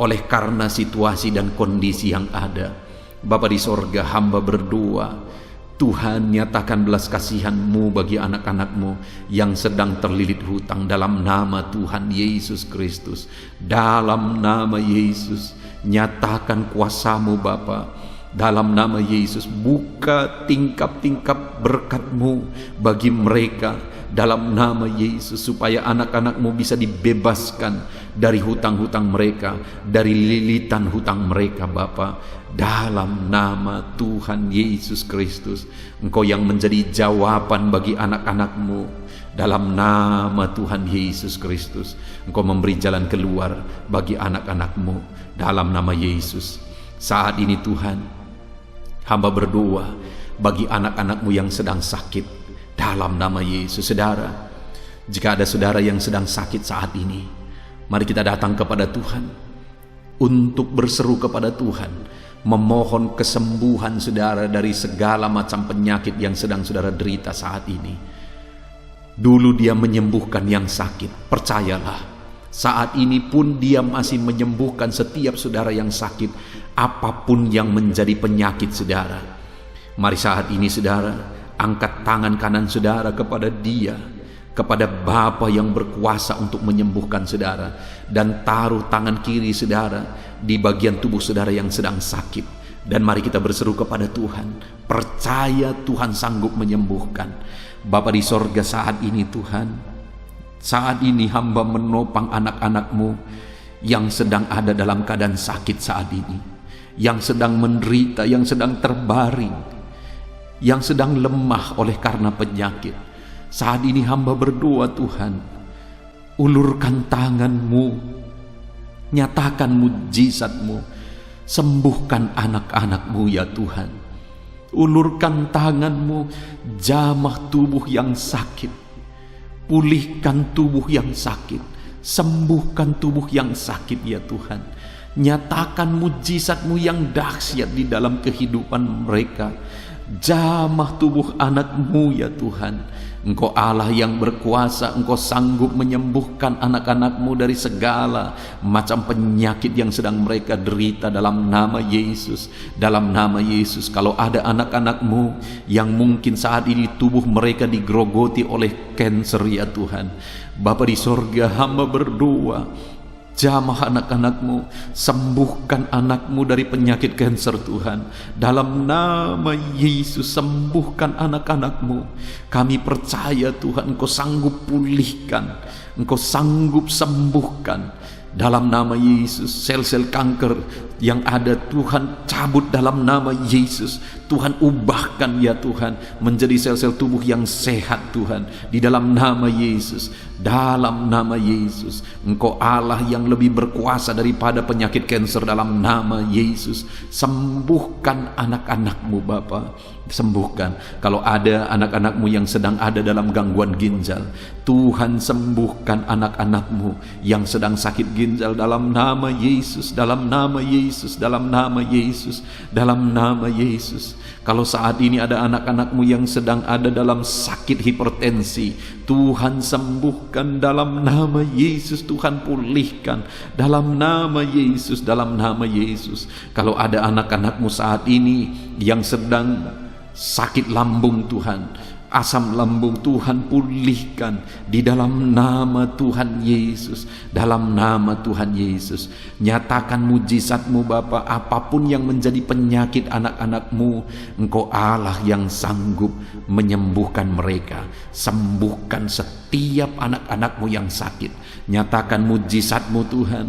oleh karena situasi dan kondisi yang ada. Bapa di sorga, hamba berdoa, Tuhan nyatakan belas kasihan-Mu bagi anak-anakmu yang sedang terlilit hutang dalam nama Tuhan Yesus Kristus. Dalam nama Yesus, nyatakan kuasa-Mu Bapa. Dalam nama Yesus, buka tingkap-tingkap berkat-Mu bagi mereka. Dalam nama Yesus, supaya anak-anakmu bisa dibebaskan dari hutang-hutang mereka, dari lilitan hutang mereka Bapa. Dalam nama Tuhan Yesus Kristus, Engkau yang menjadi jawaban bagi anak-anakmu. Dalam nama Tuhan Yesus Kristus, Engkau memberi jalan keluar bagi anak-anakmu. Dalam nama Yesus, saat ini Tuhan, hamba berdoa bagi anak-anakmu yang sedang sakit. Dalam nama Yesus, saudara, jika ada saudara yang sedang sakit saat ini, mari kita datang kepada Tuhan untuk berseru kepada Tuhan, memohon kesembuhan saudara dari segala macam penyakit yang sedang saudara derita saat ini. Dulu Dia menyembuhkan yang sakit, percayalah, saat ini pun Dia masih menyembuhkan setiap saudara yang sakit, apapun yang menjadi penyakit saudara. Mari saat ini saudara, angkat tangan kanan saudara kepada Dia, kepada Bapa yang berkuasa untuk menyembuhkan saudara, dan taruh tangan kiri saudara di bagian tubuh saudara yang sedang sakit. Dan mari kita berseru kepada Tuhan, percaya Tuhan sanggup menyembuhkan. Bapa di sorga, saat ini Tuhan, saat ini hamba menopang anak-anakmu yang sedang ada dalam keadaan sakit saat ini, yang sedang menderita, yang sedang terbaring, yang sedang lemah oleh karena penyakit. Saat ini hamba berdoa, Tuhan, ulurkan tangan-Mu, nyatakan mujizat-Mu, sembuhkan anak-anak-Mu ya Tuhan. Ulurkan tangan-Mu, jamah tubuh yang sakit, pulihkan tubuh yang sakit, sembuhkan tubuh yang sakit ya Tuhan. Nyatakan mujizat-Mu yang dahsyat di dalam kehidupan mereka. Jamah tubuh anak-Mu ya Tuhan. Engkau Allah yang berkuasa, Engkau sanggup menyembuhkan anak-anak-Mu dari segala macam penyakit yang sedang mereka derita dalam nama Yesus. Dalam nama Yesus, kalau ada anak-anak-Mu yang mungkin saat ini tubuh mereka digerogoti oleh kanker ya Tuhan, Bapa di sorga, hamba berdoa, jamah anak-anak-Mu, sembuhkan anak-Mu dari penyakit kanker Tuhan. Dalam nama Yesus, sembuhkan anak-anak-Mu. Kami percaya Tuhan, Engkau sanggup pulihkan, Engkau sanggup sembuhkan. Dalam nama Yesus, sel-sel kanker yang ada Tuhan cabut dalam nama Yesus. Tuhan ubahkan ya Tuhan menjadi sel-sel tubuh yang sehat Tuhan, di dalam nama Yesus. Dalam nama Yesus, Engkau Allah yang lebih berkuasa daripada penyakit kanker. Dalam nama Yesus, sembuhkan anak-anak-Mu Bapa, sembuhkan. Kalau ada anak-anak-Mu yang sedang ada dalam gangguan ginjal, Tuhan sembuhkan anak-anak-Mu yang sedang sakit ginjal dalam nama Yesus, dalam nama Yesus, dalam nama Yesus, dalam nama Yesus. Kalau saat ini ada anak-anak-Mu yang sedang ada dalam sakit hipertensi, Tuhan sembuhkan dalam nama Yesus. Tuhan pulihkan dalam nama Yesus, dalam nama Yesus. Kalau ada anak-anak-Mu saat ini yang sedang sakit lambung Tuhan, asam lambung, Tuhan pulihkan di dalam nama Tuhan Yesus, dalam nama Tuhan Yesus. Nyatakan mujizat-Mu Bapa, apapun yang menjadi penyakit anak-anak-Mu, Engkau Allah yang sanggup menyembuhkan mereka. Sembuhkan setiap anak-anak-Mu yang sakit. Nyatakan mujizat-Mu Tuhan,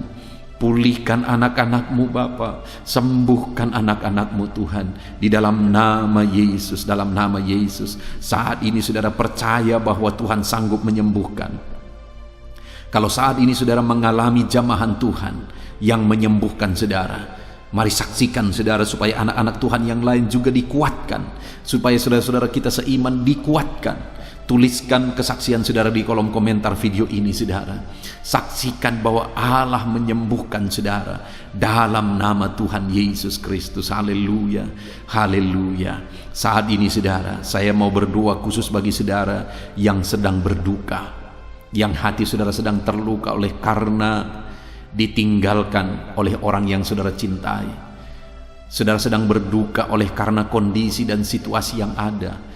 pulihkan anak-anak-Mu Bapa, sembuhkan anak-anak-Mu Tuhan, di dalam nama Yesus, dalam nama Yesus. Saat ini saudara percaya bahwa Tuhan sanggup menyembuhkan. Kalau saat ini saudara mengalami jamahan Tuhan yang menyembuhkan saudara, mari saksikan saudara, supaya anak-anak Tuhan yang lain juga dikuatkan, supaya saudara-saudara kita seiman dikuatkan. Tuliskan kesaksian saudara di kolom komentar video ini saudara. Saksikan bahwa Allah menyembuhkan saudara dalam nama Tuhan Yesus Kristus. Haleluya, haleluya. Saat ini saudara, saya mau berdoa khusus bagi saudara yang sedang berduka, yang hati saudara sedang terluka oleh karena ditinggalkan oleh orang yang saudara cintai. Saudara sedang berduka oleh karena kondisi dan situasi yang ada.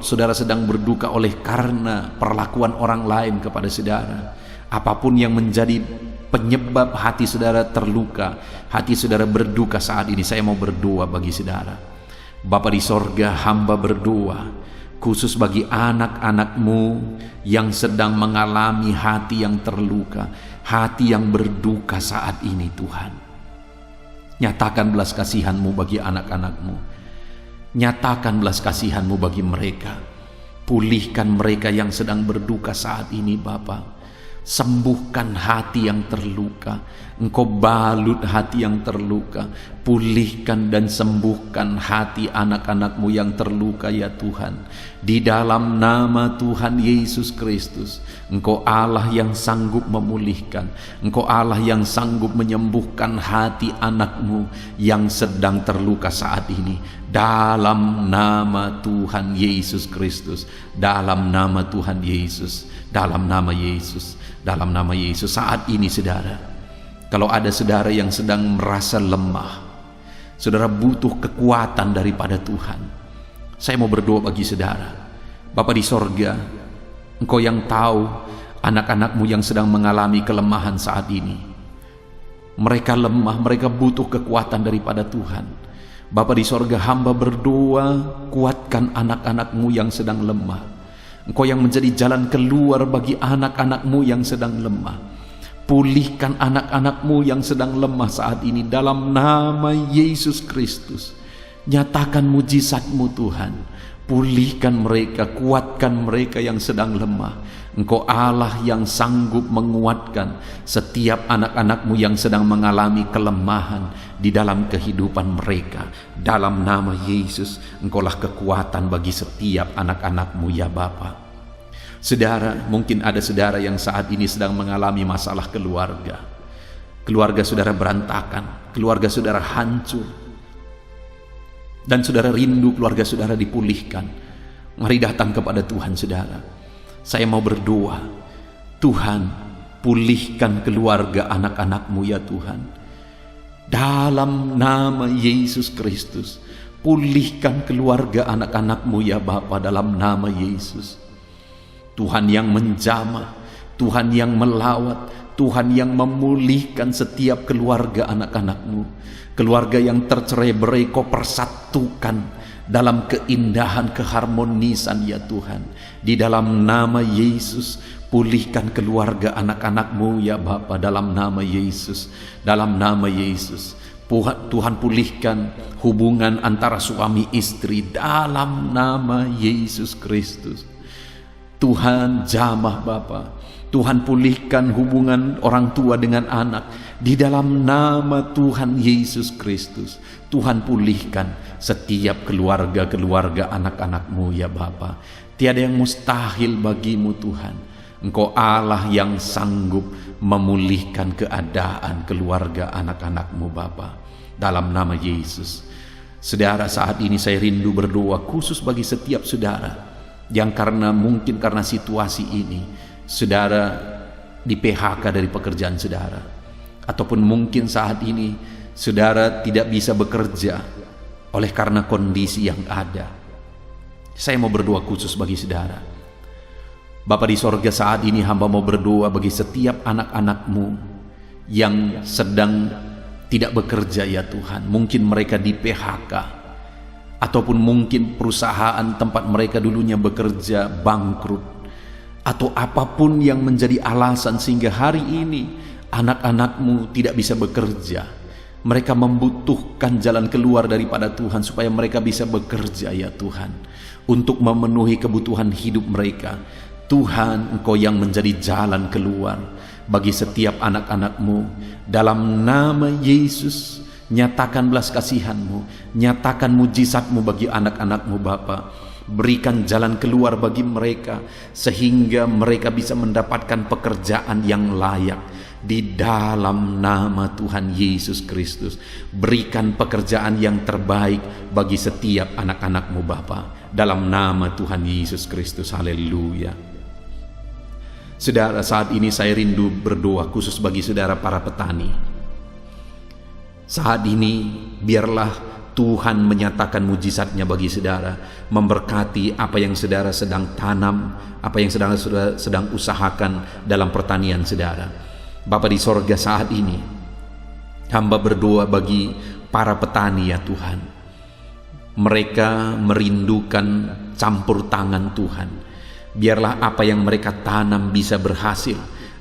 Saudara sedang berduka oleh karena perlakuan orang lain kepada saudara. Apapun yang menjadi penyebab hati saudara terluka, hati saudara berduka saat ini, saya mau berdoa bagi saudara. Bapa di sorga, hamba berdoa khusus bagi anak-anak-Mu yang sedang mengalami hati yang terluka, hati yang berduka saat ini Tuhan. Nyatakan belas kasihan-Mu bagi anak-anak-Mu. Nyatakan belas kasihan-Mu bagi mereka. Pulihkan mereka yang sedang berduka saat ini Bapa. Sembuhkan hati yang terluka. Engkau balut hati yang terluka. Pulihkan dan sembuhkan hati anak-anak-Mu yang terluka ya Tuhan. Di dalam nama Tuhan Yesus Kristus, Engkau Allah yang sanggup memulihkan. Engkau Allah yang sanggup menyembuhkan hati anak-Mu yang sedang terluka saat ini. Dalam nama Tuhan Yesus Kristus, dalam nama Tuhan Yesus, dalam nama Yesus, dalam nama Yesus. Saat ini saudara, kalau ada saudara yang sedang merasa lemah, saudara butuh kekuatan daripada Tuhan, saya mau berdoa bagi saudara. Bapa di sorga, Engkau yang tahu anak-anak-Mu yang sedang mengalami kelemahan saat ini. Mereka lemah, mereka butuh kekuatan daripada Tuhan. Bapa di sorga, hamba berdoa, kuatkan anak-anak-Mu yang sedang lemah. Engkau yang menjadi jalan keluar bagi anak-anak-Mu yang sedang lemah. Pulihkan anak-anak-Mu yang sedang lemah saat ini dalam nama Yesus Kristus. Nyatakan mujizat-Mu Tuhan. Pulihkan mereka, kuatkan mereka yang sedang lemah. Engkau Allah yang sanggup menguatkan setiap anak-anak-Mu yang sedang mengalami kelemahan di dalam kehidupan mereka. Dalam nama Yesus, Engkaulah kekuatan bagi setiap anak-anak-Mu ya Bapa. Saudara, mungkin ada saudara yang saat ini sedang mengalami masalah keluarga. Keluarga saudara berantakan, keluarga saudara hancur, dan saudara rindu keluarga saudara dipulihkan. Mari datang kepada Tuhan saudara. Saya mau berdoa, Tuhan, pulihkan keluarga anak-anak-Mu ya Tuhan. Dalam nama Yesus Kristus, pulihkan keluarga anak-anak-Mu ya Bapa, dalam nama Yesus. Tuhan yang menjamah, Tuhan yang melawat, Tuhan yang memulihkan setiap keluarga anak-anak-Mu. Keluarga yang tercerai-berai Kau persatukan dalam keindahan, keharmonisan ya Tuhan. Di dalam nama Yesus, pulihkan keluarga anak-anak-Mu ya Bapa, dalam nama Yesus. Dalam nama Yesus, Tuhan pulihkan hubungan antara suami istri dalam nama Yesus Kristus. Tuhan jamah Bapa, Tuhan pulihkan hubungan orang tua dengan anak di dalam nama Tuhan Yesus Kristus. Tuhan pulihkan setiap keluarga-keluarga anak-anak-Mu ya Bapa. Tiada yang mustahil bagi-Mu Tuhan. Engkau Allah yang sanggup memulihkan keadaan keluarga anak-anak-Mu Bapa, dalam nama Yesus. Saudara, saat ini saya rindu berdoa khusus bagi setiap saudara yang mungkin karena situasi ini saudara di PHK dari pekerjaan saudara, ataupun mungkin saat ini saudara tidak bisa bekerja oleh karena kondisi yang ada. Saya mau berdoa khusus bagi saudara. Bapa di sorga, saat ini hamba mau berdoa bagi setiap anak-anak-Mu yang sedang tidak bekerja ya Tuhan. Mungkin mereka di PHK, ataupun mungkin perusahaan tempat mereka dulunya bekerja bangkrut, atau apapun yang menjadi alasan sehingga hari ini anak-anak-Mu tidak bisa bekerja. Mereka membutuhkan jalan keluar daripada Tuhan supaya mereka bisa bekerja ya Tuhan, untuk memenuhi kebutuhan hidup mereka. Tuhan, Engkau yang menjadi jalan keluar bagi setiap anak-anak-Mu. Dalam nama Yesus, nyatakan belas kasihan-Mu, nyatakan mujizat-Mu bagi anak-anak-Mu Bapa. Berikan jalan keluar bagi mereka sehingga mereka bisa mendapatkan pekerjaan yang layak di dalam nama Tuhan Yesus Kristus. Berikan pekerjaan yang terbaik bagi setiap anak-anak-Mu Bapa, dalam nama Tuhan Yesus Kristus. Haleluya. Saudara, saat ini saya rindu berdoa khusus bagi saudara para petani. Saat ini biarlah Tuhan menyatakan mujizat-Nya bagi saudara, memberkati apa yang saudara sedang tanam, apa yang saudara sedang usahakan dalam pertanian saudara. Bapa di sorga, saat ini hamba berdoa bagi para petani ya Tuhan. Mereka merindukan campur tangan Tuhan. Biarlah apa yang mereka tanam bisa berhasil.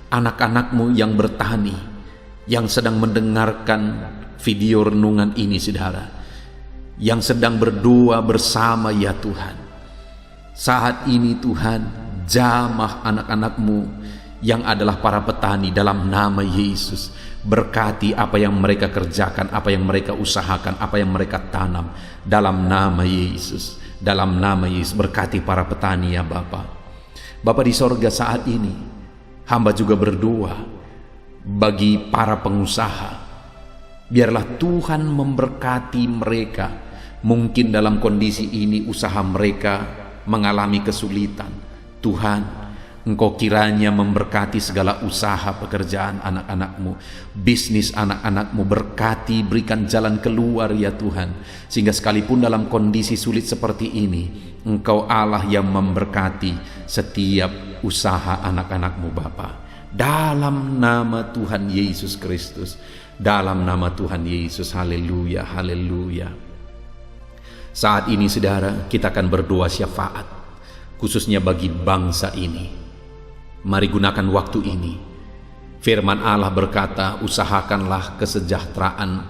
Anak-anak-Mu yang bertani, yang sedang mendengarkan video renungan ini saudara, yang sedang berdoa bersama ya Tuhan, saat ini Tuhan, jamah anak-anak-Mu yang adalah para petani dalam nama Yesus. Berkati apa yang mereka kerjakan, apa yang mereka usahakan, apa yang mereka tanam dalam nama Yesus. Dalam nama Yesus, berkati para petani ya Bapa. Bapa di sorga, saat ini hamba juga berdoa bagi para pengusaha. Biarlah Tuhan memberkati mereka. Mungkin dalam kondisi ini usaha mereka mengalami kesulitan. Tuhan, Engkau kiranya memberkati segala usaha pekerjaan anak-anak-Mu, bisnis anak-anak-Mu. Berkati, berikan jalan keluar ya Tuhan, sehingga sekalipun dalam kondisi sulit seperti ini, Engkau Allah yang memberkati setiap usaha anak-anak-Mu Bapa. Dalam nama Tuhan Yesus Kristus, dalam nama Tuhan Yesus. Haleluya, haleluya. Saat ini saudara, kita akan berdoa syafaat khususnya bagi bangsa ini. Mari gunakan waktu ini. Firman Allah berkata, usahakanlah kesejahteraan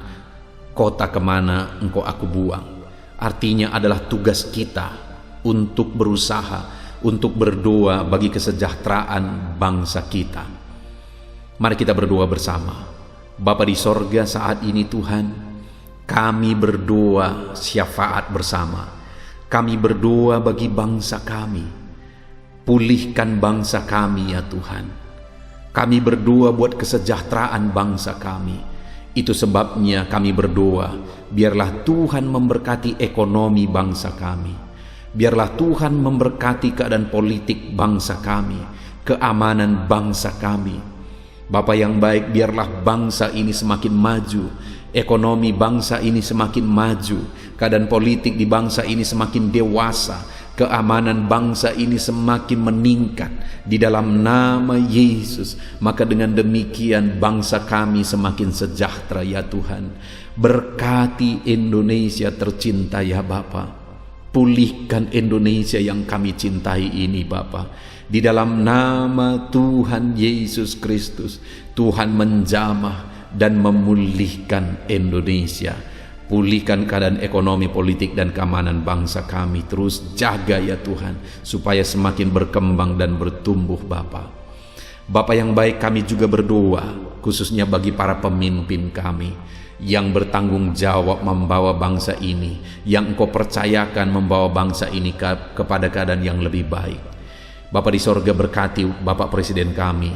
kota kemana engkau aku buang. Artinya adalah tugas kita untuk berusaha, untuk berdoa bagi kesejahteraan bangsa kita. Mari kita berdoa bersama. Bapa di sorga, saat ini Tuhan, kami berdoa syafaat bersama. Kami berdoa bagi bangsa kami. Pulihkan bangsa kami ya Tuhan. Kami berdoa buat kesejahteraan bangsa kami. Itu sebabnya kami berdoa, biarlah Tuhan memberkati ekonomi bangsa kami. Biarlah Tuhan memberkati keadaan politik bangsa kami, keamanan bangsa kami. Bapa yang baik, biarlah bangsa ini semakin maju, ekonomi bangsa ini semakin maju, keadaan politik di bangsa ini semakin dewasa, keamanan bangsa ini semakin meningkat di dalam nama Yesus. Maka dengan demikian bangsa kami semakin sejahtera ya Tuhan. Berkati Indonesia tercinta ya Bapa. Pulihkan Indonesia yang kami cintai ini Bapa. Di dalam nama Tuhan Yesus Kristus, Tuhan menjamah dan memulihkan Indonesia. Pulihkan keadaan ekonomi, politik, dan keamanan bangsa kami. Terus jaga ya Tuhan, supaya semakin berkembang dan bertumbuh Bapa. Bapa yang baik, kami juga berdoa, khususnya bagi para pemimpin kami, yang bertanggung jawab membawa bangsa ini, yang Engkau percayakan membawa bangsa ini kepada keadaan yang lebih baik. Bapa di sorga, berkati Bapak Presiden kami,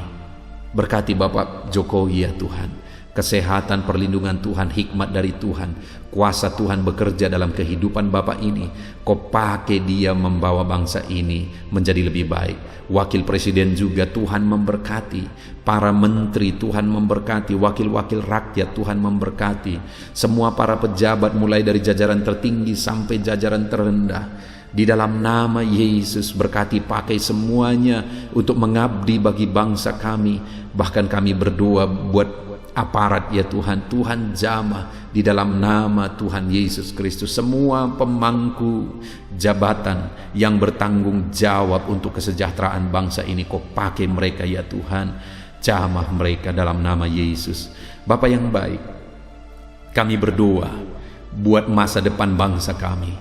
berkati Bapak Jokowi ya Tuhan. Kesehatan, perlindungan Tuhan, hikmat dari Tuhan, kuasa Tuhan bekerja dalam kehidupan Bapak ini. Kau pakai dia membawa bangsa ini menjadi lebih baik. Wakil Presiden juga Tuhan memberkati, para menteri Tuhan memberkati, wakil-wakil rakyat Tuhan memberkati, semua para pejabat mulai dari jajaran tertinggi sampai jajaran terendah. Di dalam nama Yesus, berkati, pakai semuanya untuk mengabdi bagi bangsa kami. Bahkan kami berdoa buat aparat ya Tuhan, Tuhan jamah di dalam nama Tuhan Yesus Kristus. Semua pemangku jabatan yang bertanggung jawab untuk kesejahteraan bangsa ini, Kau pakai mereka ya Tuhan, jamah mereka dalam nama Yesus. Bapa yang baik, kami berdoa buat masa depan bangsa kami.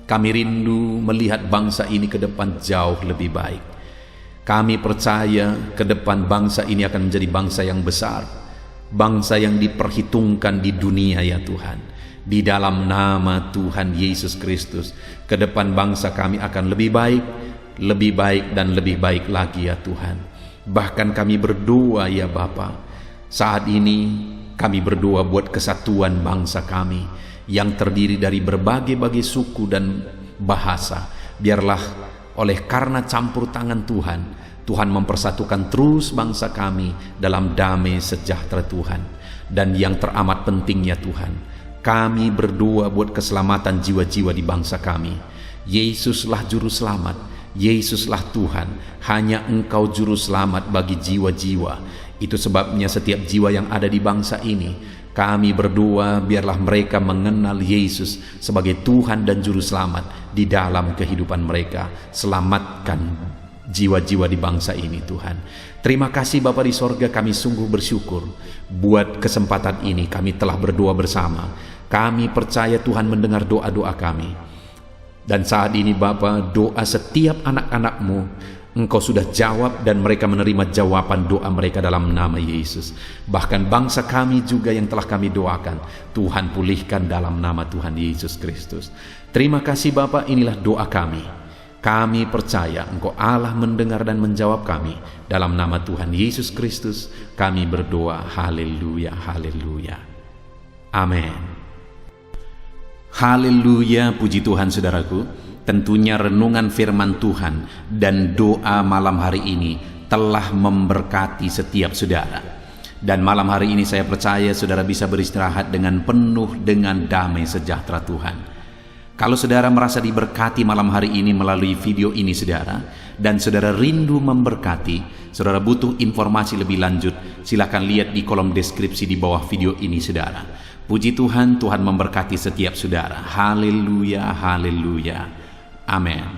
Kami rindu melihat bangsa ini ke depan jauh lebih baik. Kami percaya ke depan bangsa ini akan menjadi bangsa yang besar, bangsa yang diperhitungkan di dunia ya Tuhan. Di dalam nama Tuhan Yesus Kristus, ke depan bangsa kami akan lebih baik dan lebih baik lagi ya Tuhan. Bahkan kami berdoa ya Bapa, saat ini kami berdoa buat kesatuan bangsa kami yang terdiri dari berbagai-bagai suku dan bahasa. Biarlah oleh karena campur tangan Tuhan, Tuhan mempersatukan terus bangsa kami dalam damai sejahtera Tuhan. Dan yang teramat pentingnya Tuhan, kami berdoa buat keselamatan jiwa-jiwa di bangsa kami. Yesuslah juru selamat, Yesuslah Tuhan, hanya Engkau juru selamat bagi jiwa-jiwa. Itu sebabnya setiap jiwa yang ada di bangsa ini, kami berdoa biarlah mereka mengenal Yesus sebagai Tuhan dan juru selamat di dalam kehidupan mereka. Selamatkan jiwa-jiwa di bangsa ini Tuhan. Terima kasih Bapa di sorga, kami sungguh bersyukur buat kesempatan ini. Kami telah berdoa bersama. Kami percaya Tuhan mendengar doa-doa kami. Dan saat ini Bapa, doa setiap anak-anak-Mu Engkau sudah jawab, dan mereka menerima jawaban doa mereka dalam nama Yesus. Bahkan bangsa kami juga yang telah kami doakan, Tuhan pulihkan dalam nama Tuhan Yesus Kristus. Terima kasih Bapa, inilah doa kami. Kami percaya Engkau Allah mendengar dan menjawab kami. Dalam nama Tuhan Yesus Kristus kami berdoa. Haleluya, haleluya. Amin. Haleluya, puji Tuhan saudaraku. Tentunya renungan firman Tuhan dan doa malam hari ini telah memberkati setiap saudara. Dan malam hari ini saya percaya saudara bisa beristirahat dengan penuh dengan damai sejahtera Tuhan. Kalau saudara merasa diberkati malam hari ini melalui video ini saudara, dan saudara rindu memberkati, saudara butuh informasi lebih lanjut, silakan lihat di kolom deskripsi di bawah video ini saudara. Puji Tuhan, Tuhan memberkati setiap saudara. Haleluya, haleluya. Amin.